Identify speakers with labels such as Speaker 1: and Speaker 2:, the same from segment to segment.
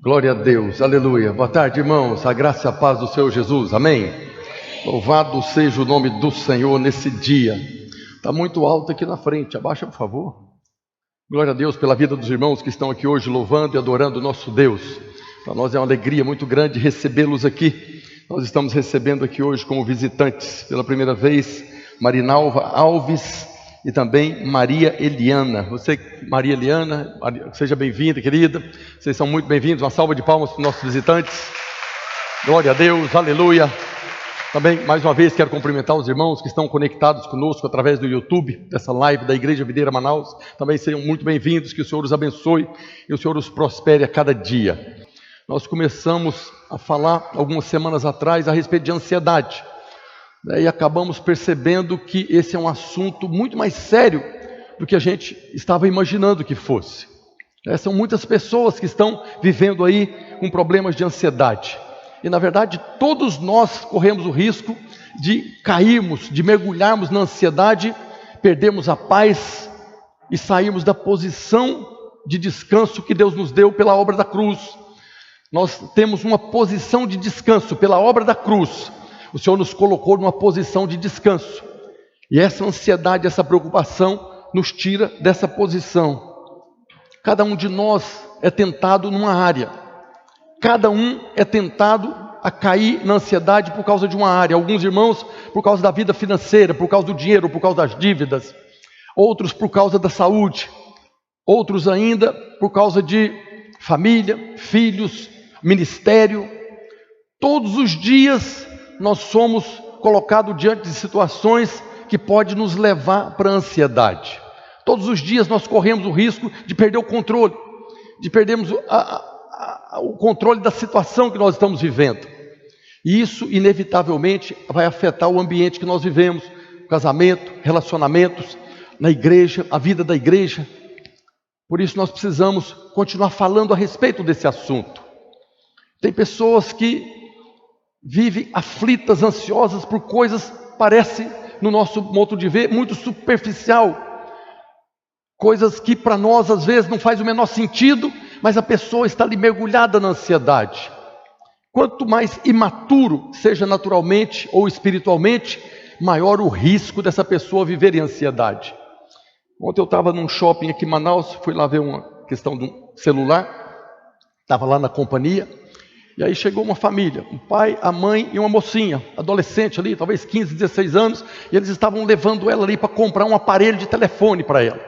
Speaker 1: Glória a Deus, aleluia. Boa tarde, irmãos, a graça e a paz do Senhor Jesus, amém? Louvado seja o nome do Senhor nesse dia. Está muito alto aqui na frente, abaixa por favor. Glória a Deus pela vida dos irmãos que estão aqui hoje louvando e adorando o nosso Deus. Para nós é uma alegria muito grande recebê-los aqui. Nós estamos recebendo aqui hoje como visitantes, pela primeira vez, Marinalva Alves e também Maria Eliana. Você, Maria Eliana, seja bem-vinda, querida. Vocês são muito bem-vindos. Uma salva de palmas para os nossos visitantes. Glória a Deus, aleluia. Também, mais uma vez, quero cumprimentar os irmãos que estão conectados conosco através do YouTube, dessa live da Igreja Videira Manaus. Também sejam muito bem-vindos, que o Senhor os abençoe e o Senhor os prospere a cada dia. Nós começamos a falar, algumas semanas atrás, a respeito de ansiedade. E acabamos percebendo que esse é um assunto muito mais sério do que a gente estava imaginando que fosse. São muitas pessoas que estão vivendo aí com problemas de ansiedade. E na verdade todos nós corremos o risco de cairmos, de mergulharmos na ansiedade, perdermos a paz e sairmos da posição de descanso que Deus nos deu pela obra da cruz. Nós temos uma posição de descanso pela obra da cruz. O Senhor nos colocou numa posição de descanso. E essa ansiedade, essa preocupação nos tira dessa posição. Cada um de nós é tentado numa área. Cada um é tentado a cair na ansiedade por causa de uma área. Alguns irmãos por causa da vida financeira, por causa do dinheiro, por causa das dívidas. Outros por causa da saúde. Outros ainda por causa de família, filhos, ministério. Todos os dias nós somos colocados diante de situações que podem nos levar para a ansiedade. Todos os dias nós corremos o risco de perder o controle, de perdermos o controle da situação que nós estamos vivendo. E isso, inevitavelmente, vai afetar o ambiente que nós vivemos, o casamento, relacionamentos, na igreja, a vida da igreja. Por isso nós precisamos continuar falando a respeito desse assunto. Tem pessoas que vivem aflitas, ansiosas por coisas, parece, no nosso modo de ver, muito superficial. Coisas que para nós às vezes não faz o menor sentido, mas a pessoa está ali mergulhada na ansiedade. Quanto mais imaturo, seja naturalmente ou espiritualmente, maior o risco dessa pessoa viver em ansiedade. Ontem eu estava num shopping aqui em Manaus, fui lá ver uma questão de um celular, estava lá na companhia, e aí chegou uma família, um pai, a mãe e uma mocinha, adolescente ali, talvez 15, 16 anos, e eles estavam levando ela ali para comprar um aparelho de telefone para ela.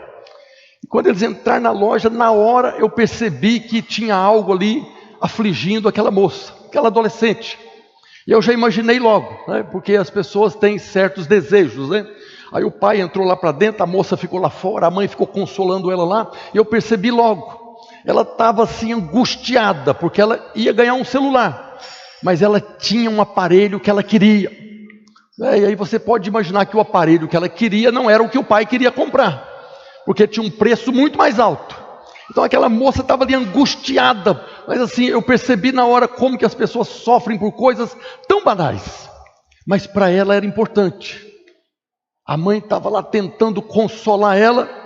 Speaker 1: E quando eles entraram na loja, na hora eu percebi que tinha algo ali afligindo aquela moça, aquela adolescente. E eu já imaginei logo, né, porque as pessoas têm certos desejos, né? Aí o pai entrou lá para dentro, a moça ficou lá fora, a mãe ficou consolando ela lá, e eu percebi logo. Ela estava assim angustiada, porque ela ia ganhar um celular, mas ela tinha um aparelho que ela queria. E aí você pode imaginar que o aparelho que ela queria não era o que o pai queria comprar, porque tinha um preço muito mais alto. Então aquela moça estava ali angustiada, mas assim, eu percebi na hora como que as pessoas sofrem por coisas tão banais, mas para ela era importante. A mãe estava lá tentando consolar ela,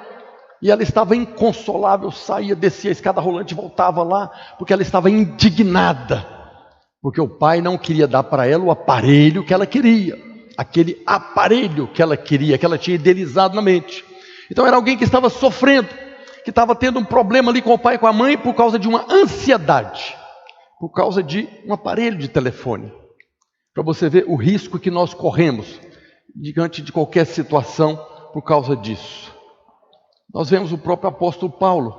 Speaker 1: e ela estava inconsolável, saía, descia a escada rolante e voltava lá, porque ela estava indignada, porque o pai não queria dar para ela o aparelho que ela queria, aquele aparelho que ela queria, que ela tinha idealizado na mente. Então era alguém que estava sofrendo, que estava tendo um problema ali com o pai e com a mãe por causa de uma ansiedade, por causa de um aparelho de telefone. Para você ver o risco que nós corremos diante de qualquer situação por causa disso. Nós vemos o próprio apóstolo Paulo,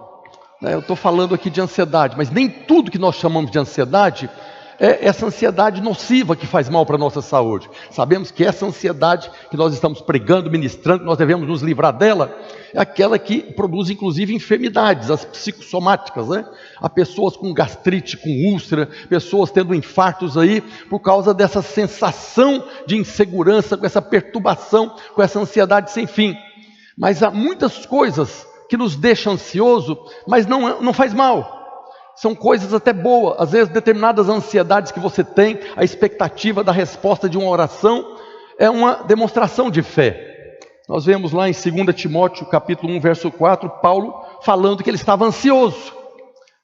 Speaker 1: né? Eu estou falando aqui de ansiedade, mas nem tudo que nós chamamos de ansiedade é essa ansiedade nociva que faz mal para a nossa saúde. Sabemos que essa ansiedade que nós estamos pregando, ministrando, que nós devemos nos livrar dela, é aquela que produz inclusive enfermidades, as psicossomáticas, né? Há pessoas com gastrite, com úlcera, pessoas tendo infartos aí, por causa dessa sensação de insegurança, com essa perturbação, com essa ansiedade sem fim. Mas há muitas coisas que nos deixam ansioso, mas não faz mal. São coisas até boas. Às vezes determinadas ansiedades que você tem, a expectativa da resposta de uma oração, é uma demonstração de fé. Nós vemos lá em 2 Timóteo capítulo 1, verso 4, Paulo falando que ele estava ansioso.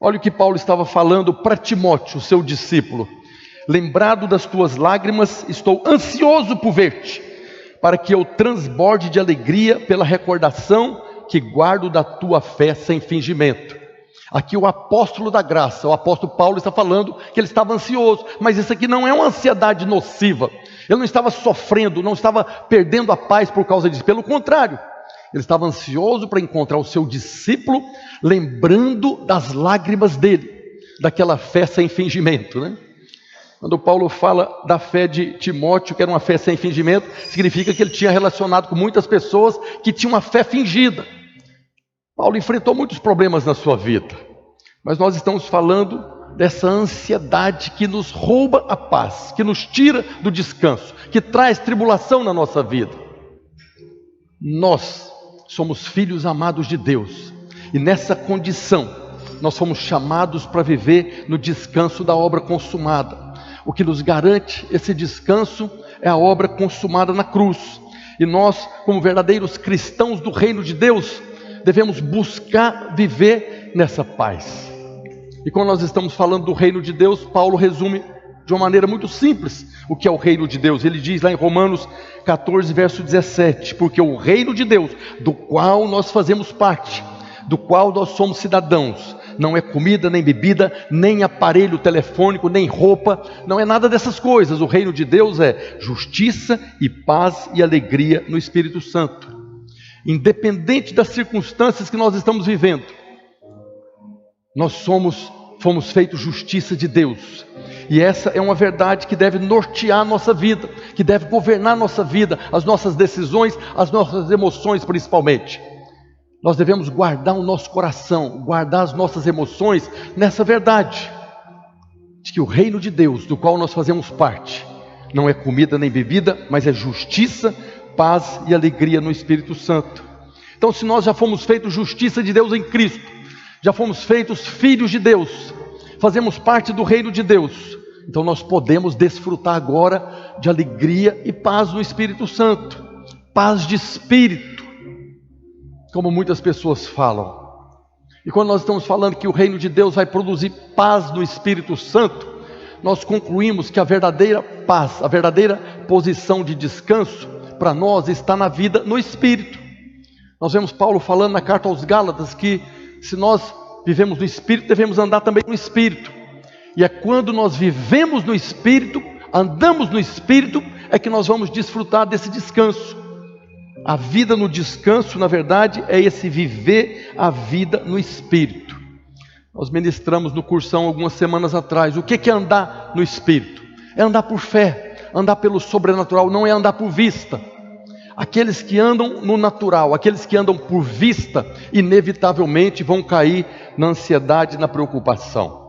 Speaker 1: Olha o que Paulo estava falando para Timóteo, seu discípulo. Lembrado das tuas lágrimas, estou ansioso por ver-te, para que eu transborde de alegria pela recordação que guardo da tua fé sem fingimento. Aqui o apóstolo da graça, o apóstolo Paulo está falando que ele estava ansioso, mas isso aqui não é uma ansiedade nociva. Ele não estava sofrendo, não estava perdendo a paz por causa disso, pelo contrário. Ele estava ansioso para encontrar o seu discípulo, lembrando das lágrimas dele, daquela fé sem fingimento, né? Quando Paulo fala da fé de Timóteo, que era uma fé sem fingimento, significa que ele tinha relacionado com muitas pessoas que tinham uma fé fingida. Paulo enfrentou muitos problemas na sua vida, mas nós estamos falando dessa ansiedade que nos rouba a paz, que nos tira do descanso, que traz tribulação na nossa vida. Nós somos filhos amados de Deus, e nessa condição nós fomos chamados para viver no descanso da obra consumada. O que nos garante esse descanso é a obra consumada na cruz. E nós, como verdadeiros cristãos do reino de Deus, devemos buscar viver nessa paz. E quando nós estamos falando do reino de Deus, Paulo resume de uma maneira muito simples o que é o reino de Deus. Ele diz lá em Romanos 14, verso 17, porque o reino de Deus, do qual nós fazemos parte, do qual nós somos cidadãos, não é comida, nem bebida, nem aparelho telefônico, nem roupa, não é nada dessas coisas. O reino de Deus é justiça e paz e alegria no Espírito Santo. Independente das circunstâncias que nós estamos vivendo, nós fomos feitos justiça de Deus. E essa é uma verdade que deve nortear a nossa vida, que deve governar a nossa vida, as nossas decisões, as nossas emoções principalmente. Nós devemos guardar o nosso coração, guardar as nossas emoções nessa verdade, de que o reino de Deus, do qual nós fazemos parte, não é comida nem bebida, mas é justiça, paz e alegria no Espírito Santo. Então, se nós já fomos feitos justiça de Deus em Cristo, já fomos feitos filhos de Deus, fazemos parte do reino de Deus, então nós podemos desfrutar agora de alegria e paz no Espírito Santo, paz de espírito, como muitas pessoas falam. E quando nós estamos falando que o reino de Deus vai produzir paz no Espírito Santo, nós concluímos que a verdadeira paz, a verdadeira posição de descanso para nós está na vida no Espírito. Nós vemos Paulo falando na carta aos Gálatas que se nós vivemos no Espírito, devemos andar também no Espírito. E é quando nós vivemos no Espírito, andamos no Espírito, é que nós vamos desfrutar desse descanso. A vida no descanso, na verdade, é esse viver a vida no Espírito. Nós ministramos no cursão algumas semanas atrás. O que é andar no Espírito? É andar por fé, andar pelo sobrenatural, não é andar por vista. Aqueles que andam no natural, aqueles que andam por vista, inevitavelmente vão cair na ansiedade, na preocupação.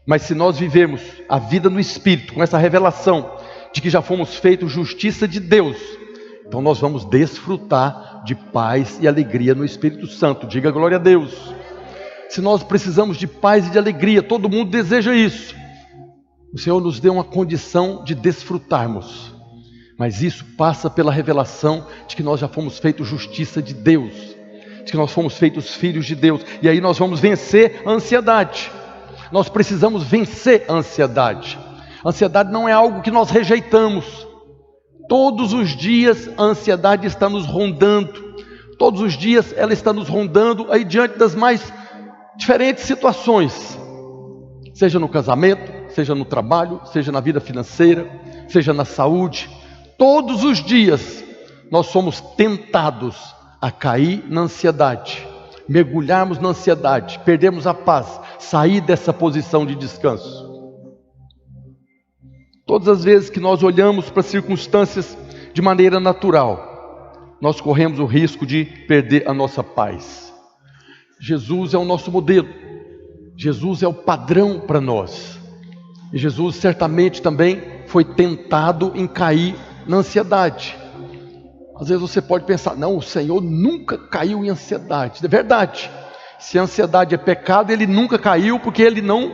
Speaker 1: Mas se nós vivemos a vida no Espírito, com essa revelação de que já fomos feitos justiça de Deus, então nós vamos desfrutar de paz e alegria no Espírito Santo. Diga glória a Deus. Se nós precisamos de paz e de alegria, todo mundo deseja isso. O Senhor nos deu uma condição de desfrutarmos. Mas isso passa pela revelação de que nós já fomos feitos justiça de Deus, de que nós fomos feitos filhos de Deus. E aí nós vamos vencer a ansiedade. Nós precisamos vencer a ansiedade. A ansiedade não é algo que nós rejeitamos. Todos os dias a ansiedade está nos rondando. Todos os dias ela está nos rondando aí diante das mais diferentes situações. Seja no casamento, seja no trabalho, seja na vida financeira, seja na saúde. Todos os dias nós somos tentados a cair na ansiedade, mergulharmos na ansiedade, perdermos a paz, sair dessa posição de descanso. Todas as vezes que nós olhamos para as circunstâncias de maneira natural, nós corremos o risco de perder a nossa paz. Jesus é o nosso modelo, Jesus é o padrão para nós. E Jesus certamente também foi tentado em cair na ansiedade. Às vezes você pode pensar, não, o Senhor nunca caiu em ansiedade. É verdade, se a ansiedade é pecado, Ele nunca caiu porque Ele não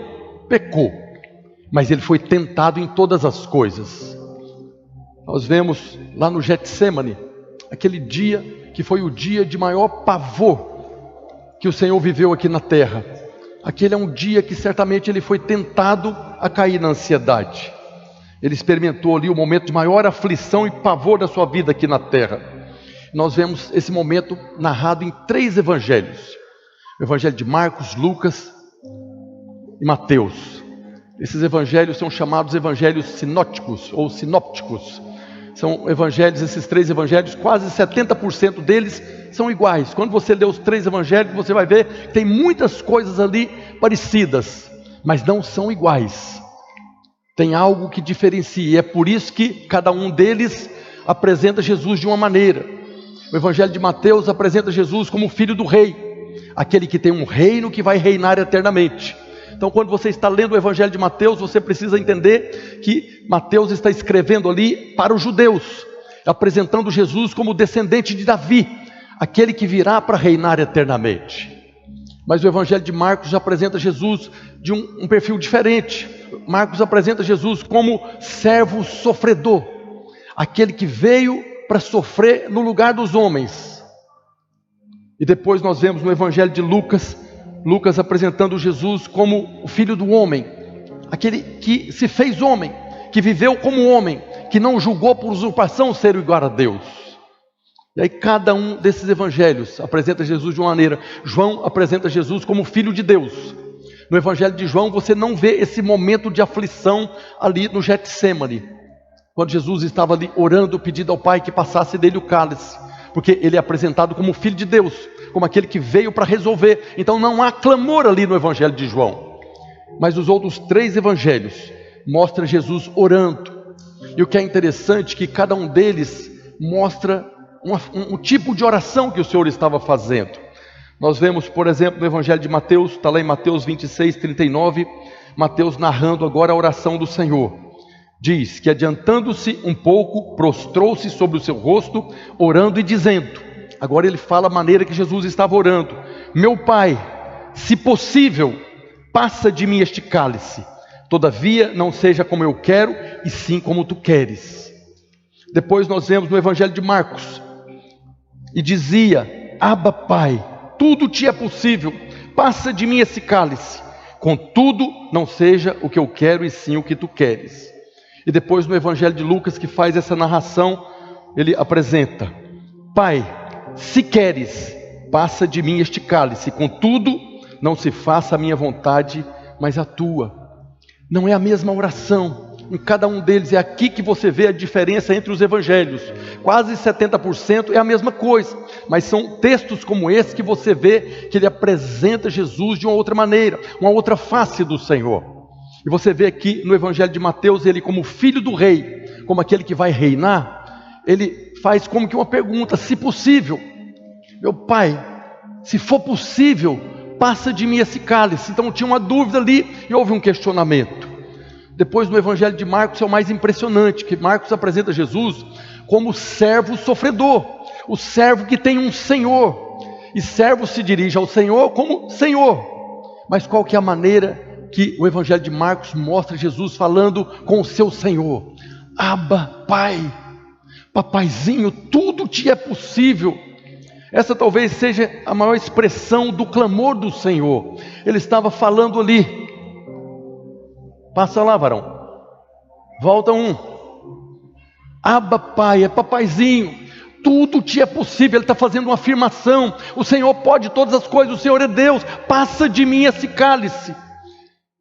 Speaker 1: pecou. Mas Ele foi tentado em todas as coisas. Nós vemos lá no Getsêmani, aquele dia que foi o dia de maior pavor que o Senhor viveu aqui na terra. Aquele é um dia que certamente ele foi tentado a cair na ansiedade. Ele experimentou ali o momento de maior aflição e pavor da sua vida aqui na terra. Nós vemos esse momento narrado em 3 evangelhos. O evangelho de Marcos, Lucas e Mateus. Esses evangelhos são chamados evangelhos sinóticos ou sinópticos. São evangelhos, esses 3 evangelhos, quase 70% deles são iguais. Quando você lê os 3 evangelhos, você vai ver que tem muitas coisas ali parecidas, mas não são iguais. Tem algo que diferencia, e é por isso que cada um deles apresenta Jesus de uma maneira. O evangelho de Mateus apresenta Jesus como filho do rei, aquele que tem um reino que vai reinar eternamente. Então, quando você está lendo o evangelho de Mateus, você precisa entender que Mateus está escrevendo ali para os judeus, apresentando Jesus como descendente de Davi, aquele que virá para reinar eternamente. Mas o evangelho de Marcos apresenta Jesus de um perfil diferente. Marcos apresenta Jesus como servo sofredor, aquele que veio para sofrer no lugar dos homens. E depois nós vemos no evangelho de Lucas apresentando Jesus como o filho do homem, aquele que se fez homem, que viveu como homem, que não julgou por usurpação ser igual a Deus. E aí cada um desses evangelhos apresenta Jesus de uma maneira. João apresenta Jesus como filho de Deus. No evangelho de João você não vê esse momento de aflição ali no Getsemane, quando Jesus estava ali orando, pedindo ao Pai que passasse dele o cálice, porque ele é apresentado como filho de Deus, como aquele que veio para resolver. Então não há clamor ali no evangelho de João. Mas os outros 3 evangelhos mostram Jesus orando. E o que é interessante é que cada um deles mostra um tipo de oração que o Senhor estava fazendo. Nós vemos, por exemplo, no evangelho de Mateus, está lá em Mateus 26, 39, Mateus narrando agora a oração do Senhor. Diz que adiantando-se um pouco, prostrou-se sobre o seu rosto, orando e dizendo, agora ele fala a maneira que Jesus estava orando: meu Pai, se possível, passa de mim este cálice, todavia não seja como eu quero, e sim como tu queres. Depois nós vemos no evangelho de Marcos, e dizia, Abba Pai, tudo te é possível, passa de mim esse cálice, contudo não seja o que eu quero, e sim o que tu queres. E depois no evangelho de Lucas, que faz essa narração, ele apresenta, Pai, se queres, passa de mim este cálice, contudo não se faça a minha vontade, mas a tua. Não é a mesma oração em cada um deles. É aqui que você vê a diferença entre os evangelhos. Quase 70% é a mesma coisa, mas são textos como esse que você vê que ele apresenta Jesus de uma outra maneira, uma outra face do Senhor. E você vê aqui no evangelho de Mateus ele como filho do rei, como aquele que vai reinar. Ele faz como que uma pergunta: se possível, meu Pai, se for possível, passa de mim esse cálice. Então tinha uma dúvida ali e houve um questionamento. Depois no evangelho de Marcos é o mais impressionante, que Marcos apresenta Jesus como servo sofredor, o servo que tem um senhor, e servo se dirige ao Senhor como Senhor. Mas qual que é a maneira que o evangelho de Marcos mostra Jesus falando com o seu Senhor? Abba, Pai, papaizinho, tudo te é possível. Essa talvez seja a maior expressão do clamor do Senhor. Ele estava falando ali. Passa lá, varão. Volta um. Abba, Pai, é papaizinho, tudo te é possível. Ele está fazendo uma afirmação. O Senhor pode todas as coisas, o Senhor é Deus. Passa de mim esse cálice.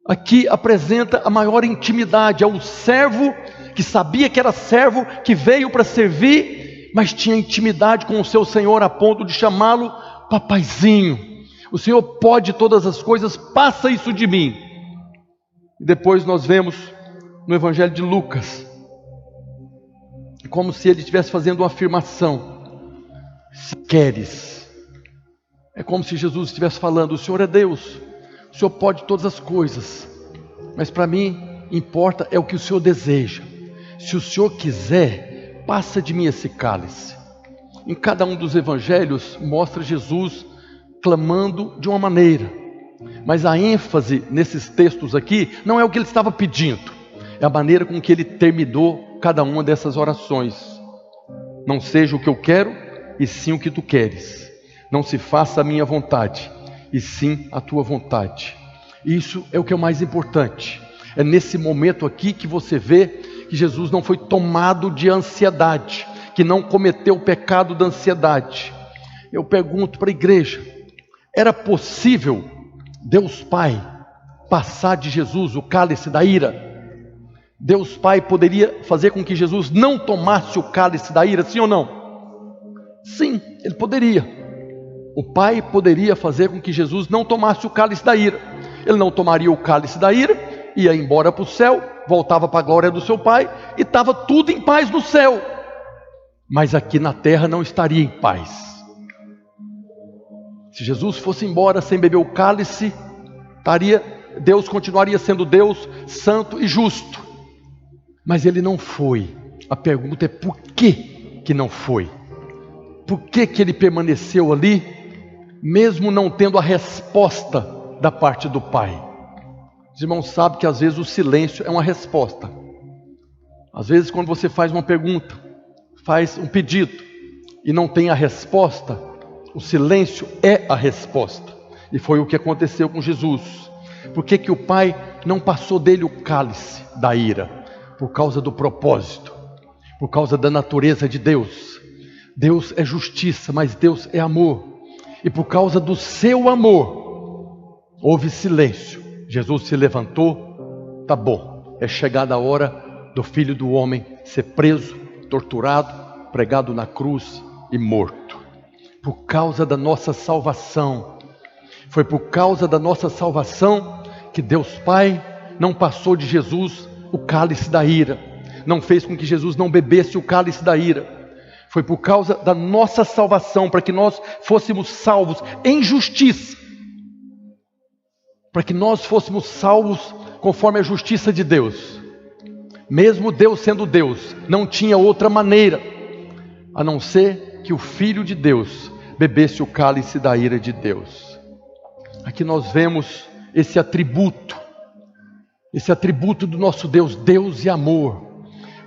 Speaker 1: Aqui apresenta a maior intimidade. É o servo que sabia que era servo, que veio para servir, mas tinha intimidade com o seu Senhor a ponto de chamá-lo papaizinho. O Senhor pode todas as coisas, passa isso de mim. E depois nós vemos no evangelho de Lucas, como se ele estivesse fazendo uma afirmação: se queres. É como se Jesus estivesse falando: o Senhor é Deus, o Senhor pode todas as coisas, mas para mim importa é o que o Senhor deseja. Se o Senhor quiser, passa de mim esse cálice. Em cada um dos evangelhos mostra Jesus clamando de uma maneira, mas a ênfase nesses textos aqui não é o que ele estava pedindo, é a maneira com que ele terminou cada uma dessas orações. Não seja o que eu quero, e sim o que tu queres. Não se faça a minha vontade, e sim a tua vontade. Isso é o que é o mais importante. É nesse momento aqui que você vê que Jesus não foi tomado de ansiedade, que não cometeu o pecado da ansiedade. Eu pergunto para a igreja, era possível Deus Pai passar de Jesus o cálice da ira? Deus Pai poderia fazer com que Jesus não tomasse o cálice da ira, sim ou não? Sim, Ele poderia. O Pai poderia fazer com que Jesus não tomasse o cálice da ira. Ele não tomaria o cálice da ira, ia embora para o céu, voltava para a glória do seu Pai, e estava tudo em paz no céu. Mas aqui na terra não estaria em paz. Se Jesus fosse embora sem beber o cálice, Deus continuaria sendo Deus, santo e justo. Mas Ele não foi. A pergunta é por que não foi? Por que Ele permaneceu ali, mesmo não tendo a resposta da parte do Pai? Os irmãos sabem que às vezes o silêncio é uma resposta. Às vezes quando você faz uma pergunta, faz um pedido e não tem a resposta, o silêncio é a resposta. E foi o que aconteceu com Jesus. Por que o Pai não passou dele o cálice da ira? Por causa do propósito, por causa da natureza de Deus. Deus é justiça, mas Deus é amor. E por causa do seu amor, houve silêncio. Jesus se levantou, tá bom, é chegada a hora do Filho do Homem ser preso, torturado, pregado na cruz e morto. Por causa da nossa salvação, foi por causa da nossa salvação que Deus Pai não passou de Jesus o cálice da ira, não fez com que Jesus não bebesse o cálice da ira. Foi por causa da nossa salvação, para que nós fôssemos salvos em justiça, para que nós fôssemos salvos conforme a justiça de Deus. Mesmo Deus sendo Deus, não tinha outra maneira a não ser que o Filho de Deus bebesse o cálice da ira de Deus. Aqui nós vemos esse atributo do nosso Deus, Deus e amor.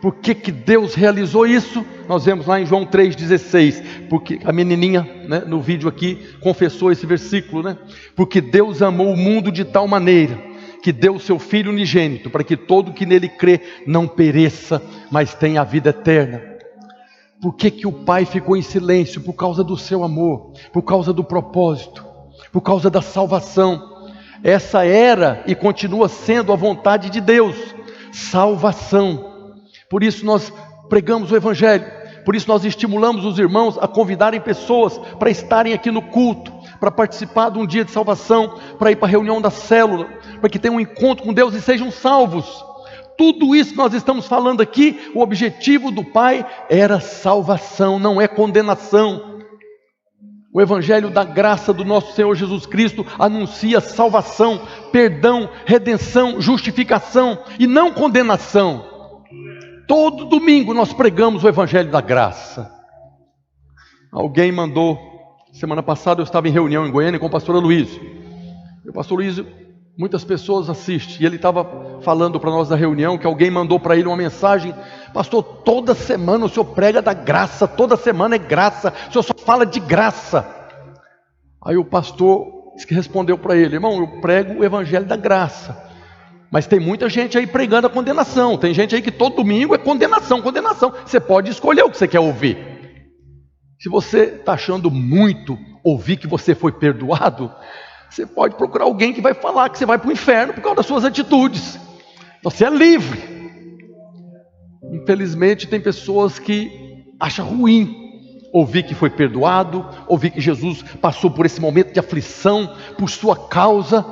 Speaker 1: Por que Deus realizou isso? Nós vemos lá em João 3,16, porque a menininha, no vídeo aqui, confessou esse versículo, Porque Deus amou o mundo de tal maneira, que deu o seu Filho unigênito, para que todo que nele crê não pereça, mas tenha a vida eterna. Por que o Pai ficou em silêncio? Por causa do seu amor, por causa do propósito, por causa da salvação. Essa era e continua sendo a vontade de Deus, salvação. Por isso nós pregamos o Evangelho, por isso nós estimulamos os irmãos a convidarem pessoas para estarem aqui no culto, para participar de um dia de salvação, para ir para a reunião da célula, para que tenham um encontro com Deus e sejam salvos. Tudo isso que nós estamos falando aqui, o objetivo do Pai era salvação, não é condenação. O Evangelho da graça do nosso Senhor Jesus Cristo anuncia salvação, perdão, redenção, justificação e não condenação. Todo domingo nós pregamos o Evangelho da graça. Alguém mandou, semana passada eu estava em reunião em Goiânia com o pastor Aloysio. O pastor Aloysio, muitas pessoas assistem, e ele estava falando para nós da reunião que alguém mandou para ele uma mensagem: pastor, toda semana o senhor prega da graça, toda semana é graça, o senhor só fala de graça. Aí o pastor respondeu para ele: irmão, eu prego o Evangelho da graça, mas tem muita gente aí pregando a condenação, tem gente aí que todo domingo é condenação, você pode escolher o que você quer ouvir. Se você está achando muito ouvir que você foi perdoado, você pode procurar alguém que vai falar que você vai para o inferno por causa das suas atitudes. Você é livre. Infelizmente tem pessoas que acham ruim ouvir que foi perdoado, ouvir que Jesus passou por esse momento de aflição por sua causa.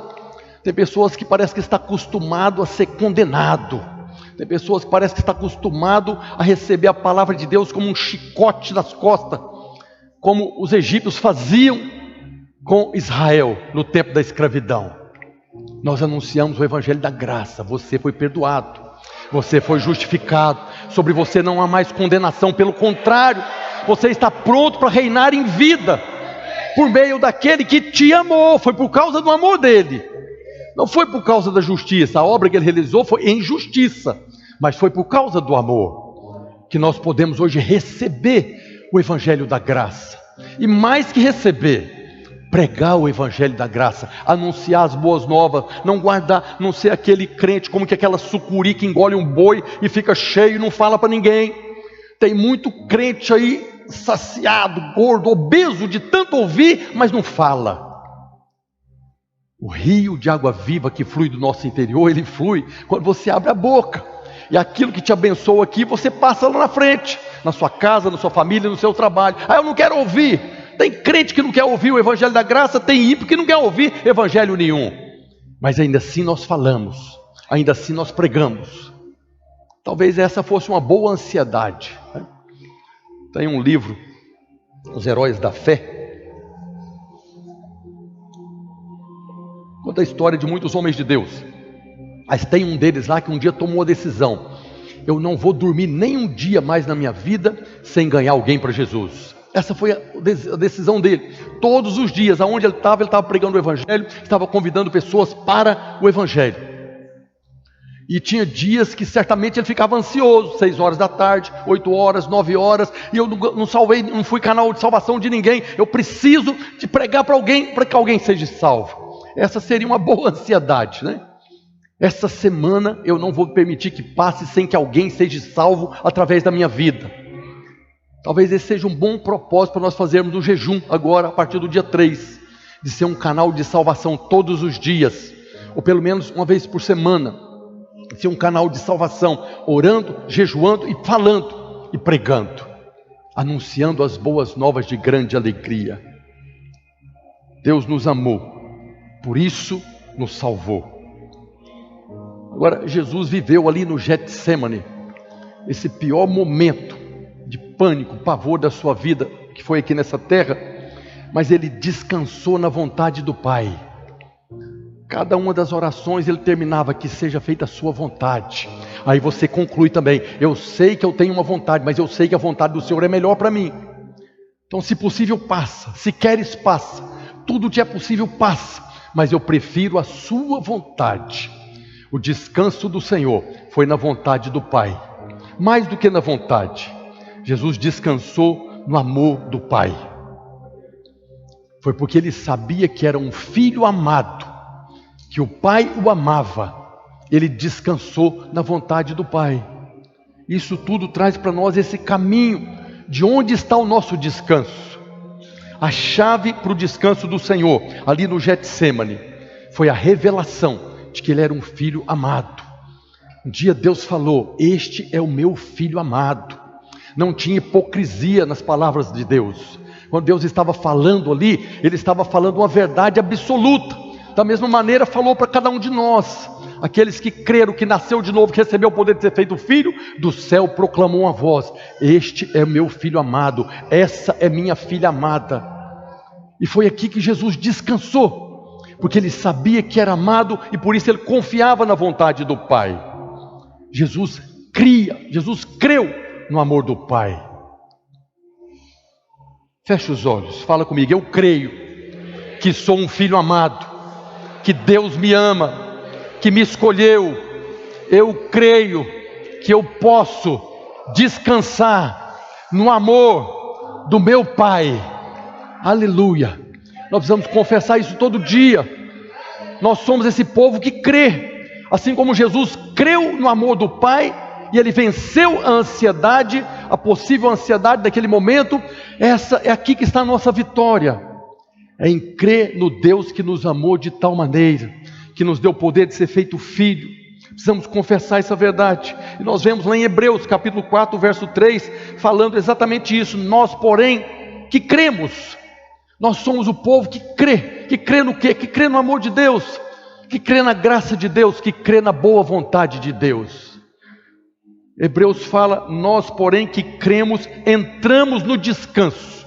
Speaker 1: Tem pessoas que parece que está acostumado a ser condenado. Tem pessoas que parece que está acostumado a receber a palavra de Deus como um chicote nas costas, como os egípcios faziam com Israel no tempo da escravidão. Nós anunciamos o Evangelho da graça. Você foi perdoado, você foi justificado, sobre você não há mais condenação, pelo contrário, você está pronto para reinar em vida, por meio daquele que te amou. Foi por causa do amor dele, não foi por causa da justiça. A obra que ele realizou foi em justiça, mas foi por causa do amor que nós podemos hoje receber o Evangelho da graça. E mais que receber, pregar o evangelho da graça, anunciar as boas novas, não guardar, não ser aquele crente como que aquela sucuri que engole um boi e fica cheio e não fala para ninguém. Tem muito crente aí saciado, gordo, obeso de tanto ouvir, mas não fala. O rio de água viva que flui do nosso interior, ele flui quando você abre a boca. E aquilo que te abençoa aqui, você passa lá na frente, na sua casa, na sua família, no seu trabalho. Ah, eu não quero ouvir. Tem crente que não quer ouvir o evangelho da graça, tem ímpio que não quer ouvir evangelho nenhum. Mas ainda assim nós falamos, ainda assim nós pregamos. Talvez essa fosse uma boa ansiedade, né? Tem um livro, Os Heróis da Fé, conta a história de muitos homens de Deus. Mas tem um deles lá que um dia tomou a decisão: eu não vou dormir nem um dia mais na minha vida sem ganhar alguém para Jesus. Essa foi a decisão dele. Todos os dias, aonde ele estava pregando o evangelho, estava convidando pessoas para o evangelho. E tinha dias que certamente ele ficava ansioso, 6 horas da tarde, 8 horas, 9 horas, e eu não fui canal de salvação de ninguém. Eu preciso de pregar para alguém, para que alguém seja salvo. Essa seria uma boa ansiedade, né? Essa semana eu não vou permitir que passe sem que alguém seja salvo através da minha vida. Talvez esse seja um bom propósito para nós fazermos o jejum agora, a partir do dia 3, de ser um canal de salvação todos os dias, ou pelo menos uma vez por semana, ser um canal de salvação, orando, jejuando e falando e pregando, anunciando as boas novas de grande alegria. Deus nos amou, por isso nos salvou. Agora, Jesus viveu ali no Getsemane, esse pior momento de pânico, pavor da sua vida, que foi aqui nessa terra, mas ele descansou na vontade do Pai. Cada uma das orações ele terminava: que seja feita a sua vontade. Aí você conclui também: eu sei que eu tenho uma vontade, mas eu sei que a vontade do Senhor é melhor para mim. Então, se possível, passa. Se queres, passa. Tudo te é possível, passa. Mas eu prefiro a sua vontade. O descanso do Senhor foi na vontade do Pai. Mais do que na vontade, Jesus descansou no amor do Pai. Foi porque ele sabia que era um filho amado, que o Pai o amava. Ele descansou na vontade do Pai. Isso tudo traz para nós esse caminho de onde está o nosso descanso. A chave para o descanso do Senhor, ali no Getsemane, foi a revelação de que ele era um filho amado. Um dia Deus falou: este é o meu filho amado. Não tinha hipocrisia nas palavras de Deus. Quando Deus estava falando ali, ele estava falando uma verdade absoluta. Da mesma maneira falou para cada um de nós. Aqueles que creram, que nasceu de novo, que recebeu o poder de ser feito filho, do céu proclamou uma voz: este é meu filho amado, essa é minha filha amada. E foi aqui que Jesus descansou, porque ele sabia que era amado e por isso ele confiava na vontade do Pai. Jesus creu no amor do Pai. Feche os olhos, fala comigo: eu creio que sou um filho amado, que Deus me ama, que me escolheu. Eu creio que eu posso descansar no amor do meu Pai. Aleluia. Nós precisamos confessar isso todo dia. Nós somos esse povo que crê, assim como Jesus creu no amor do Pai, e ele venceu a ansiedade, a possível ansiedade daquele momento. Essa é aqui que está a nossa vitória, é em crer no Deus que nos amou de tal maneira, que nos deu o poder de ser feito filho. Precisamos confessar essa verdade. E nós vemos lá em Hebreus capítulo 4, verso 3, falando exatamente isso. Nós, porém, que cremos, nós somos o povo que crê no quê? Que crê no amor de Deus, que crê na graça de Deus, que crê na boa vontade de Deus. Hebreus fala: nós, porém, que cremos, entramos no descanso.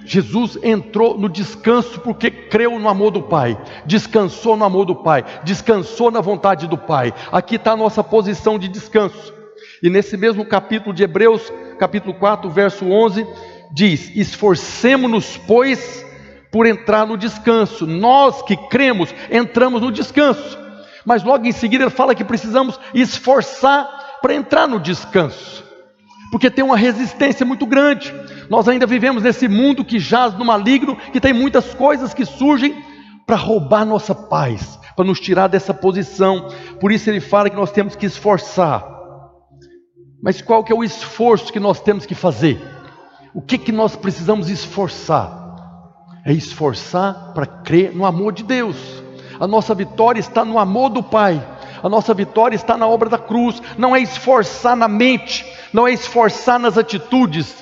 Speaker 1: Jesus entrou no descanso porque creu no amor do Pai, descansou no amor do Pai, descansou na vontade do Pai. Aqui está a nossa posição de descanso. E nesse mesmo capítulo de Hebreus, capítulo 4, verso 11, diz: esforcemo-nos, pois, por entrar no descanso. Nós que cremos, entramos no descanso. Mas logo em seguida ele fala que precisamos esforçar para entrar no descanso. porque tem uma resistência muito grande. Nós ainda vivemos nesse mundo que jaz no maligno, que tem muitas coisas que surgem para roubar nossa paz, para nos tirar dessa posição. Por isso ele fala que nós temos que esforçar. Mas qual que é o esforço que nós temos que fazer? O que nós precisamos esforçar? É esforçar para crer no amor de Deus. A nossa vitória está no amor do Pai. A nossa vitória está na obra da cruz. Não é esforçar na mente, não é esforçar nas atitudes,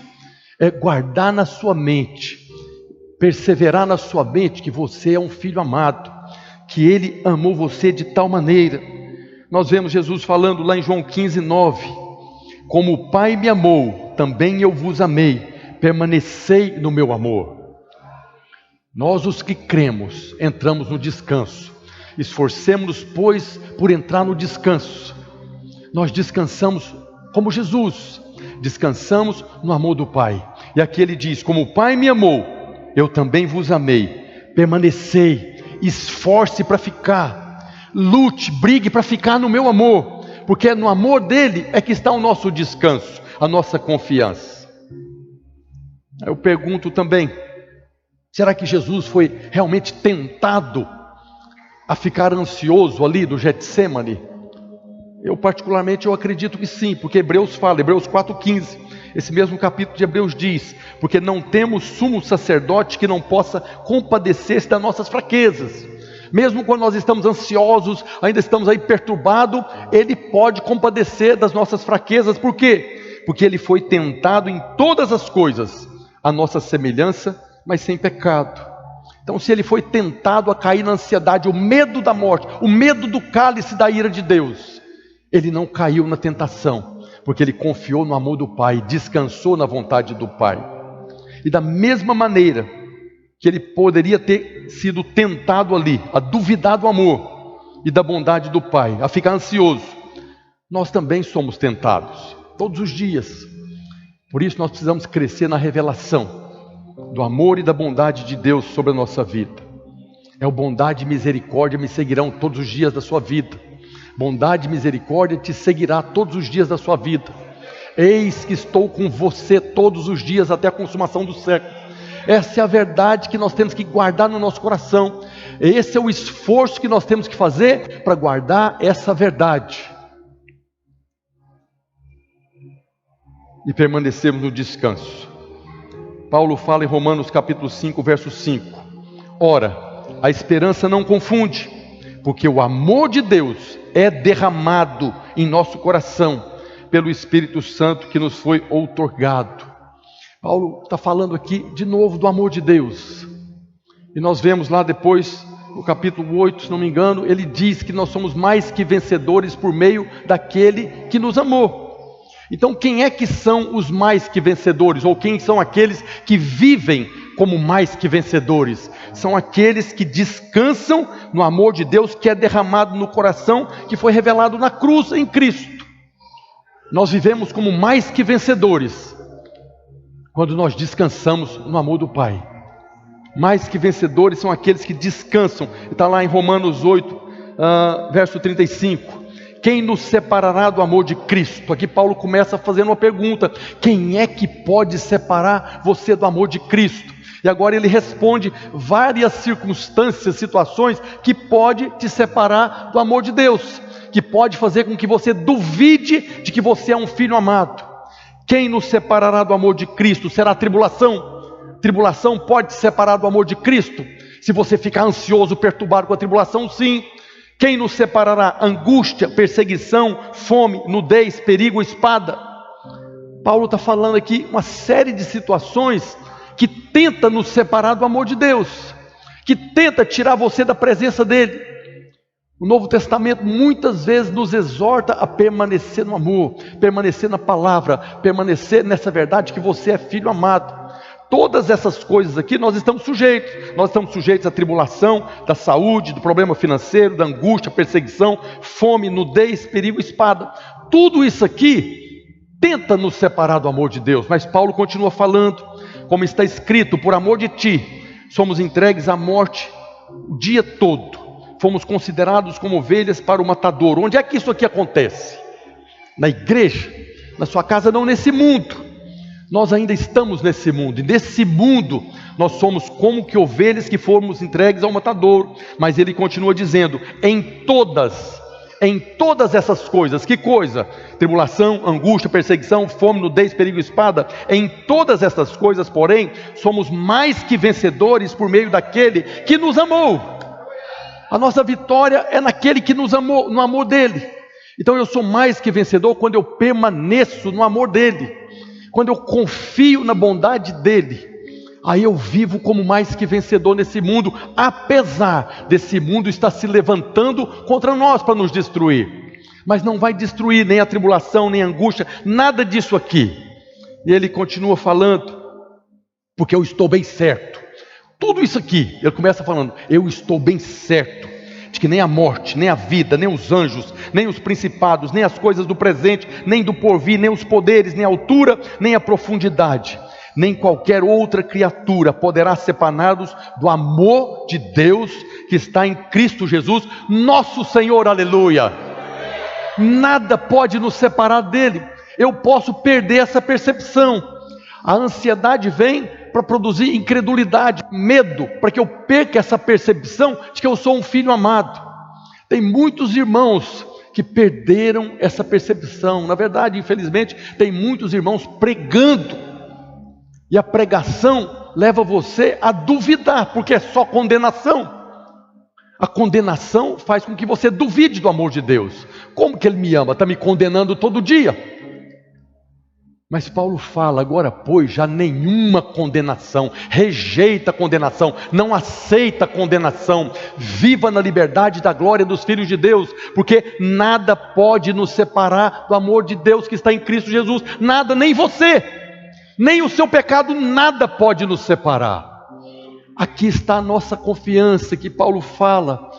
Speaker 1: é guardar na sua mente, perseverar na sua mente que você é um filho amado, que Ele amou você de tal maneira. Nós vemos Jesus falando lá em João 15:9: como o Pai me amou, também eu vos amei, permanecei no meu amor. Nós, os que cremos, entramos no descanso. Esforcemos-nos, pois, por entrar no descanso. Nós descansamos como Jesus, descansamos no amor do Pai. E aqui ele diz: como o Pai me amou, eu também vos amei, permanecei, esforce para ficar, lute, brigue para ficar no meu amor, porque no amor dele é que está o nosso descanso, a nossa confiança. Eu pergunto também, será que Jesus foi realmente tentado a ficar ansioso ali do Getsemane? Eu particularmente acredito que sim, porque Hebreus fala, Hebreus 4:15, esse mesmo capítulo de Hebreus diz: porque não temos sumo sacerdote que não possa compadecer-se das nossas fraquezas. Mesmo quando nós estamos ansiosos, ainda estamos aí perturbados, Ele pode compadecer das nossas fraquezas. Por quê? Porque Ele foi tentado em todas as coisas, a nossa semelhança, mas sem pecado. Então, se Ele foi tentado a cair na ansiedade, o medo da morte, o medo do cálice da ira de Deus, Ele não caiu na tentação, porque Ele confiou no amor do Pai, descansou na vontade do Pai. E da mesma maneira que Ele poderia ter sido tentado ali, a duvidar do amor e da bondade do Pai, a ficar ansioso, nós também somos tentados, todos os dias. Por isso nós precisamos crescer na revelação do amor e da bondade de Deus sobre a nossa vida. É o bondade e misericórdia me seguirão todos os dias da sua vida. Bondade e misericórdia te seguirá todos os dias da sua vida. Eis que estou com você todos os dias até a consumação do século. Essa é a verdade que nós temos que guardar no nosso coração. Esse é o esforço que nós temos que fazer para guardar essa verdade e permanecermos no descanso. Paulo fala em Romanos capítulo 5, verso 5: ora, a esperança não confunde, porque o amor de Deus é derramado em nosso coração pelo Espírito Santo que nos foi outorgado. Paulo está falando aqui de novo do amor de Deus. E nós vemos lá depois, no capítulo 8, se não me engano, ele diz que nós somos mais que vencedores por meio daquele que nos amou. Então, quem é que são os mais que vencedores? Ou quem são aqueles que vivem como mais que vencedores? São aqueles que descansam no amor de Deus que é derramado no coração, que foi revelado na cruz em Cristo. Nós vivemos como mais que vencedores quando nós descansamos no amor do Pai. Mais que vencedores são aqueles que descansam. Está lá em Romanos 8, verso 35. Quem nos separará do amor de Cristo? Aqui Paulo começa fazendo uma pergunta: quem é que pode separar você do amor de Cristo? E agora ele responde várias circunstâncias, situações que pode te separar do amor de Deus, que pode fazer com que você duvide de que você é um filho amado. Quem nos separará do amor de Cristo? Será a tribulação? Tribulação pode te separar do amor de Cristo? Se você ficar ansioso, perturbado com a tribulação, sim. Quem nos separará? Angústia, perseguição, fome, nudez, perigo, espada. Paulo está falando aqui uma série de situações que tenta nos separar do amor de Deus, que tenta tirar você da presença dele. O Novo Testamento muitas vezes nos exorta a permanecer no amor, permanecer na palavra, permanecer nessa verdade que você é filho amado. Todas essas coisas aqui nós estamos sujeitos à tribulação, da saúde, do problema financeiro, da angústia, perseguição, fome, nudez, perigo, espada. Tudo isso aqui tenta nos separar do amor de Deus, mas Paulo continua falando, como está escrito: por amor de ti, somos entregues à morte o dia todo, fomos considerados como ovelhas para o matador. Onde é que isso aqui acontece? Na igreja. Na sua casa, não nesse mundo. Nós ainda estamos nesse mundo. E nesse mundo, nós somos como que ovelhas que fomos entregues ao matador. Mas ele continua dizendo, em todas essas coisas. Que coisa? Tribulação, angústia, perseguição, fome, nudez, perigo, espada. Em todas essas coisas, porém, somos mais que vencedores por meio daquele que nos amou. A nossa vitória é naquele que nos amou, no amor dele. Então eu sou mais que vencedor quando eu permaneço no amor dele, quando eu confio na bondade dele. Aí eu vivo como mais que vencedor nesse mundo, apesar desse mundo estar se levantando contra nós para nos destruir. Mas não vai destruir nem a tribulação, nem a angústia, nada disso aqui. E ele continua falando, porque eu estou bem certo. Tudo isso aqui, ele começa falando, eu estou bem certo de que nem a morte, nem a vida, nem os anjos, nem os principados, nem as coisas do presente, nem do porvir, nem os poderes, nem a altura, nem a profundidade, nem qualquer outra criatura poderá separar-nos do amor de Deus que está em Cristo Jesus, nosso Senhor, aleluia. Nada pode nos separar dele. Eu posso perder essa percepção. A ansiedade vem para produzir incredulidade, medo, para que eu perca essa percepção de que eu sou um filho amado. Tem muitos irmãos que perderam essa percepção. Na verdade, infelizmente, tem muitos irmãos pregando, e a pregação leva você a duvidar, porque é só condenação. A condenação faz com que você duvide do amor de Deus. Como que Ele me ama? Está me condenando todo dia. Mas Paulo fala, agora pois, já nenhuma condenação, rejeita a condenação, não aceita a condenação, viva na liberdade da glória dos filhos de Deus, porque nada pode nos separar do amor de Deus que está em Cristo Jesus, nada, nem você, nem o seu pecado, nada pode nos separar. Aqui está a nossa confiança que Paulo fala,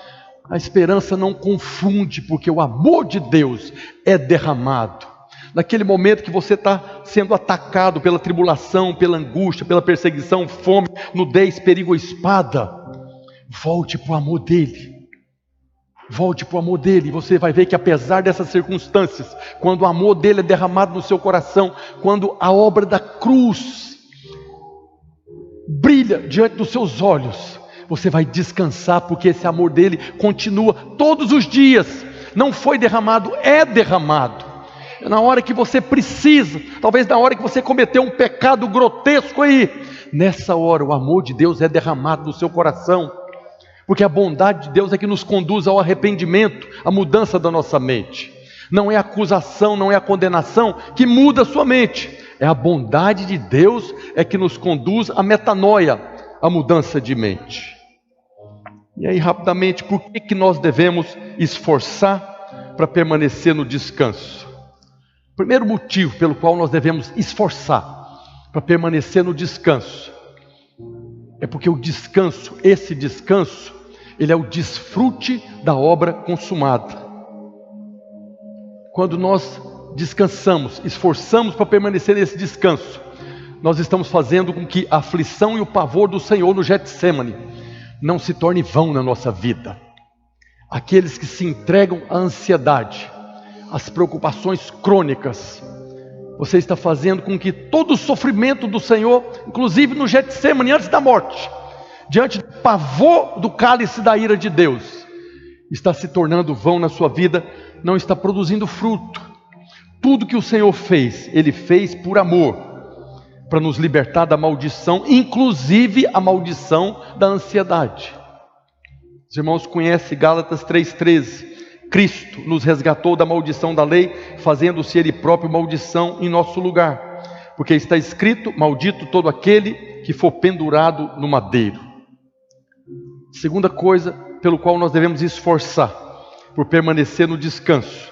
Speaker 1: a esperança não confunde, porque o amor de Deus é derramado. Naquele momento que você está sendo atacado pela tribulação, pela angústia, pela perseguição, fome, nudez, perigo ou espada, volte para o amor dele. Volte para o amor dele, e você vai ver que apesar dessas circunstâncias, quando o amor dele é derramado no seu coração, quando a obra da cruz brilha diante dos seus olhos, você vai descansar, porque esse amor dele continua todos os dias. Não foi derramado, é derramado. Na hora que você precisa, talvez na hora que você cometeu um pecado grotesco aí, nessa hora o amor de Deus é derramado no seu coração, porque a bondade de Deus é que nos conduz ao arrependimento, à mudança da nossa mente. Não é a acusação, não é a condenação que muda a sua mente, é a bondade de Deus é que nos conduz à metanoia, à mudança de mente. E aí rapidamente, por que nós devemos esforçar para permanecer no descanso? O primeiro motivo pelo qual nós devemos esforçar para permanecer no descanso é porque o descanso, esse descanso, ele é o desfrute da obra consumada. Quando nós descansamos, esforçamos para permanecer nesse descanso, nós estamos fazendo com que a aflição e o pavor do Senhor no Getsêmani não se torne vão na nossa vida. Aqueles que se entregam à ansiedade, as preocupações crônicas, você está fazendo com que todo o sofrimento do Senhor, inclusive no Getsêmani, antes da morte, diante do pavor do cálice da ira de Deus, está se tornando vão na sua vida, não está produzindo fruto. Tudo que o Senhor fez, Ele fez por amor, para nos libertar da maldição, inclusive a maldição da ansiedade. Os irmãos conhecem Gálatas 3,13, Cristo nos resgatou da maldição da lei, fazendo-se Ele próprio maldição em nosso lugar, porque está escrito, maldito todo aquele que for pendurado no madeiro. Segunda coisa pelo qual nós devemos esforçar por permanecer no descanso,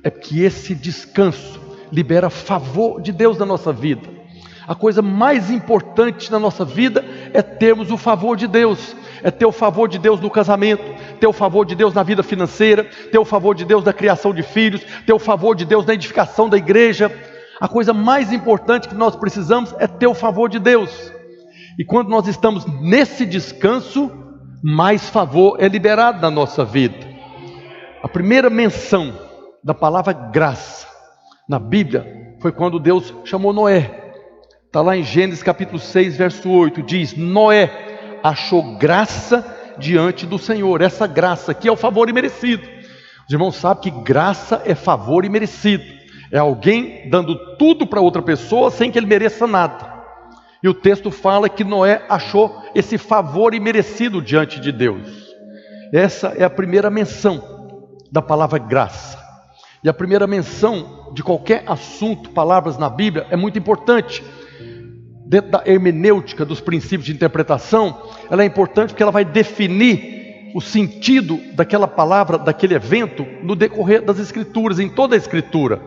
Speaker 1: é que esse descanso libera favor de Deus na nossa vida. A coisa mais importante na nossa vida é termos o favor de Deus, é ter o favor de Deus no casamento, ter o favor de Deus na vida financeira, ter o favor de Deus na criação de filhos, ter o favor de Deus na edificação da igreja. A coisa mais importante que nós precisamos é ter o favor de Deus. E quando nós estamos nesse descanso, mais favor é liberado na nossa vida. A primeira menção da palavra graça na Bíblia foi quando Deus chamou Noé. Está lá em Gênesis capítulo 6, verso 8, diz: Noé achou graça diante do Senhor. Essa graça aqui é o favor imerecido. Os irmãos sabem que graça é favor imerecido. É alguém dando tudo para outra pessoa sem que ele mereça nada. E o texto fala que Noé achou esse favor imerecido diante de Deus. Essa é a primeira menção da palavra graça. E a primeira menção de qualquer assunto, palavras na Bíblia, é muito importante. Dentro da hermenêutica, dos princípios de interpretação, ela é importante porque ela vai definir o sentido daquela palavra, daquele evento, no decorrer das Escrituras, em toda a Escritura.